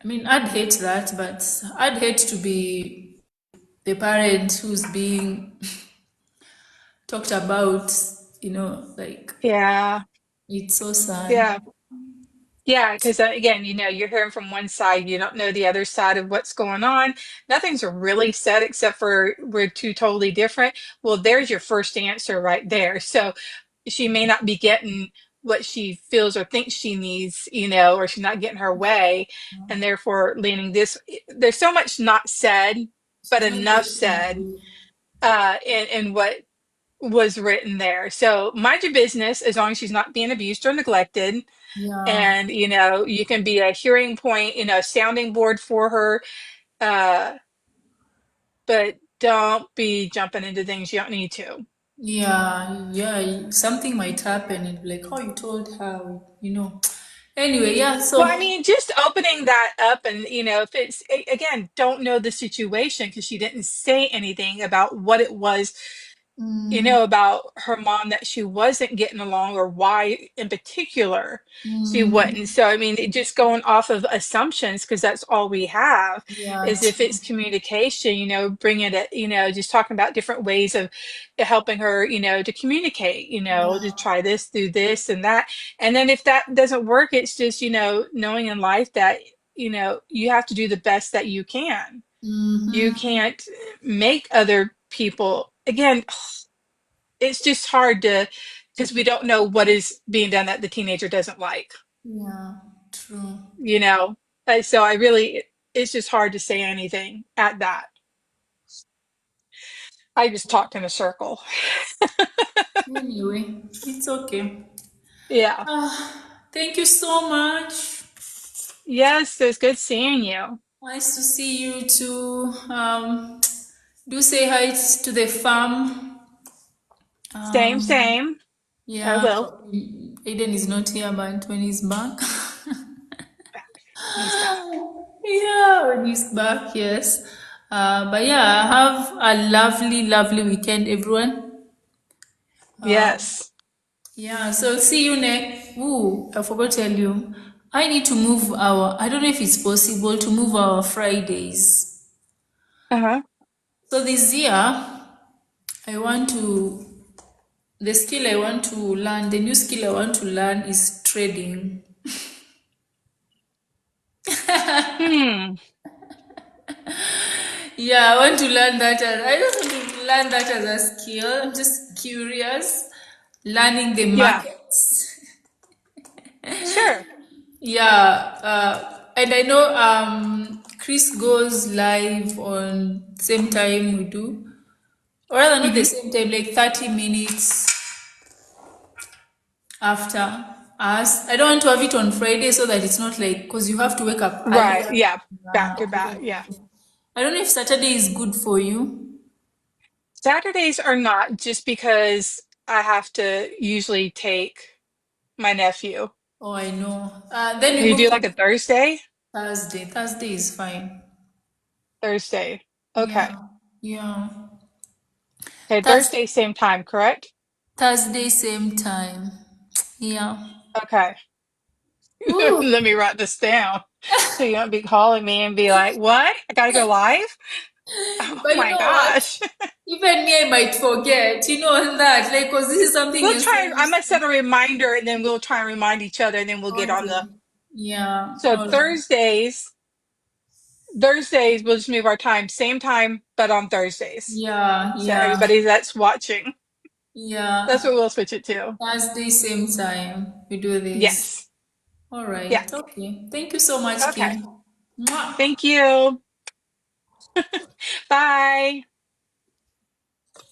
[SPEAKER 1] mean, I'd hate that, but I'd hate to be the parent who's being talked about, like,
[SPEAKER 2] Yeah.
[SPEAKER 1] it's so sad.
[SPEAKER 2] Yeah. Yeah, because again, you're hearing from one side, you don't know the other side of what's going on. Nothing's really said except for we're two totally different. Well, there's your first answer right there. So she may not be getting what she feels or thinks she needs, or she's not getting her way, and therefore leaning this. There's so much not said, but
[SPEAKER 1] She's not
[SPEAKER 2] enough said
[SPEAKER 1] listening.
[SPEAKER 2] in what was written there. So mind your business as long as she's not being abused or neglected,
[SPEAKER 1] Yeah.
[SPEAKER 2] and you can be a hearing point, a sounding board for her, uh but don't be jumping into things you don't need to.
[SPEAKER 1] Yeah, yeah, something might happen and be like, oh, you told her. Anyway, yeah,
[SPEAKER 2] Well,
[SPEAKER 1] so
[SPEAKER 2] I mean, just opening that up, and if it's again, don't know the situation because she didn't say anything about what it was, about her mom, that she wasn't getting along, or why in particular she wasn't. So, I mean, just going off of assumptions, because that's all we have,
[SPEAKER 1] yeah,
[SPEAKER 2] is if it's communication, bringing it, just talking about different ways of helping her, to communicate,
[SPEAKER 1] yeah,
[SPEAKER 2] to try this, do this and that. And then if that doesn't work, it's just, knowing in life that, you have to do the best that you can. You
[SPEAKER 1] mm-hmm,
[SPEAKER 2] can't make other people, again, it's just hard to, because we don't know what is being done that the teenager doesn't like,
[SPEAKER 1] yeah, true.
[SPEAKER 2] you know. So I really, it's just hard to say anything at that. I just talked in a circle.
[SPEAKER 1] Anyway, it's okay.
[SPEAKER 2] Yeah.
[SPEAKER 1] Thank you so much.
[SPEAKER 2] Yes, it was good seeing you.
[SPEAKER 1] Nice to see you too. Do say hi to the farm.
[SPEAKER 2] Same,
[SPEAKER 1] Um,
[SPEAKER 2] same. I
[SPEAKER 1] yeah,
[SPEAKER 2] will.
[SPEAKER 1] Aiden is not here, but when he's back.
[SPEAKER 2] Back. He's back.
[SPEAKER 1] Yeah, when he's back, yes. But yeah, have a lovely, lovely weekend, everyone.
[SPEAKER 2] Yes.
[SPEAKER 1] Yeah, so see you next. Ooh, I forgot to tell you. I need to move I don't know if it's possible to move our Fridays.
[SPEAKER 2] Uh-huh.
[SPEAKER 1] So this year, I want to, the skill I want to learn, the new skill I want to learn is trading.
[SPEAKER 2] Hmm.
[SPEAKER 1] Yeah, I want to learn that. I just want to learn that as a skill. I'm just curious, learning the
[SPEAKER 2] Yeah.
[SPEAKER 1] markets.
[SPEAKER 2] Sure.
[SPEAKER 1] Yeah, and I know Chris goes live on same time we do, or rather not the
[SPEAKER 2] Hmm.
[SPEAKER 1] same time, like 30 minutes after us. I don't want to have it on Friday so that it's not like, because you have to wake up
[SPEAKER 2] Right.
[SPEAKER 1] earlier.
[SPEAKER 2] Yeah. Back to back.
[SPEAKER 1] Okay.
[SPEAKER 2] Yeah.
[SPEAKER 1] I don't know if Saturday is good for you.
[SPEAKER 2] Saturdays are not, just because I have to usually take my nephew.
[SPEAKER 1] Oh, I know. Then we
[SPEAKER 2] You
[SPEAKER 1] move
[SPEAKER 2] do like a
[SPEAKER 1] to
[SPEAKER 2] Thursday?
[SPEAKER 1] Thursday. Thursday is fine.
[SPEAKER 2] Thursday. Okay.
[SPEAKER 1] Yeah, yeah.
[SPEAKER 2] Okay,
[SPEAKER 1] Thurs
[SPEAKER 2] Thursday, same time, correct?
[SPEAKER 1] Thursday, same time. Yeah.
[SPEAKER 2] Okay.
[SPEAKER 1] Ooh.
[SPEAKER 2] Let me write this down. So you won't be calling me and be like, what? I gotta go live? Oh
[SPEAKER 1] But you
[SPEAKER 2] my
[SPEAKER 1] know what?
[SPEAKER 2] gosh.
[SPEAKER 1] Even me, I might forget, on that. Like, because this is something
[SPEAKER 2] We'll
[SPEAKER 1] you're so
[SPEAKER 2] try, I
[SPEAKER 1] used
[SPEAKER 2] must
[SPEAKER 1] to.
[SPEAKER 2] set a reminder, and then we'll try and remind each other, and then we'll get on
[SPEAKER 1] Okay.
[SPEAKER 2] the.
[SPEAKER 1] Yeah.
[SPEAKER 2] So
[SPEAKER 1] All right.
[SPEAKER 2] Thursdays, we'll just move our time, same time, but on Thursdays.
[SPEAKER 1] Yeah.
[SPEAKER 2] So
[SPEAKER 1] Yeah.
[SPEAKER 2] everybody that's watching, that's
[SPEAKER 1] Yeah.
[SPEAKER 2] what we'll switch it to.
[SPEAKER 1] Thursday, same time. We do this.
[SPEAKER 2] Yes.
[SPEAKER 1] All
[SPEAKER 2] Yeah.
[SPEAKER 1] right. Okay. Thank you so much,
[SPEAKER 2] Okay.
[SPEAKER 1] Kim. Mwah.
[SPEAKER 2] Thank you. Bye.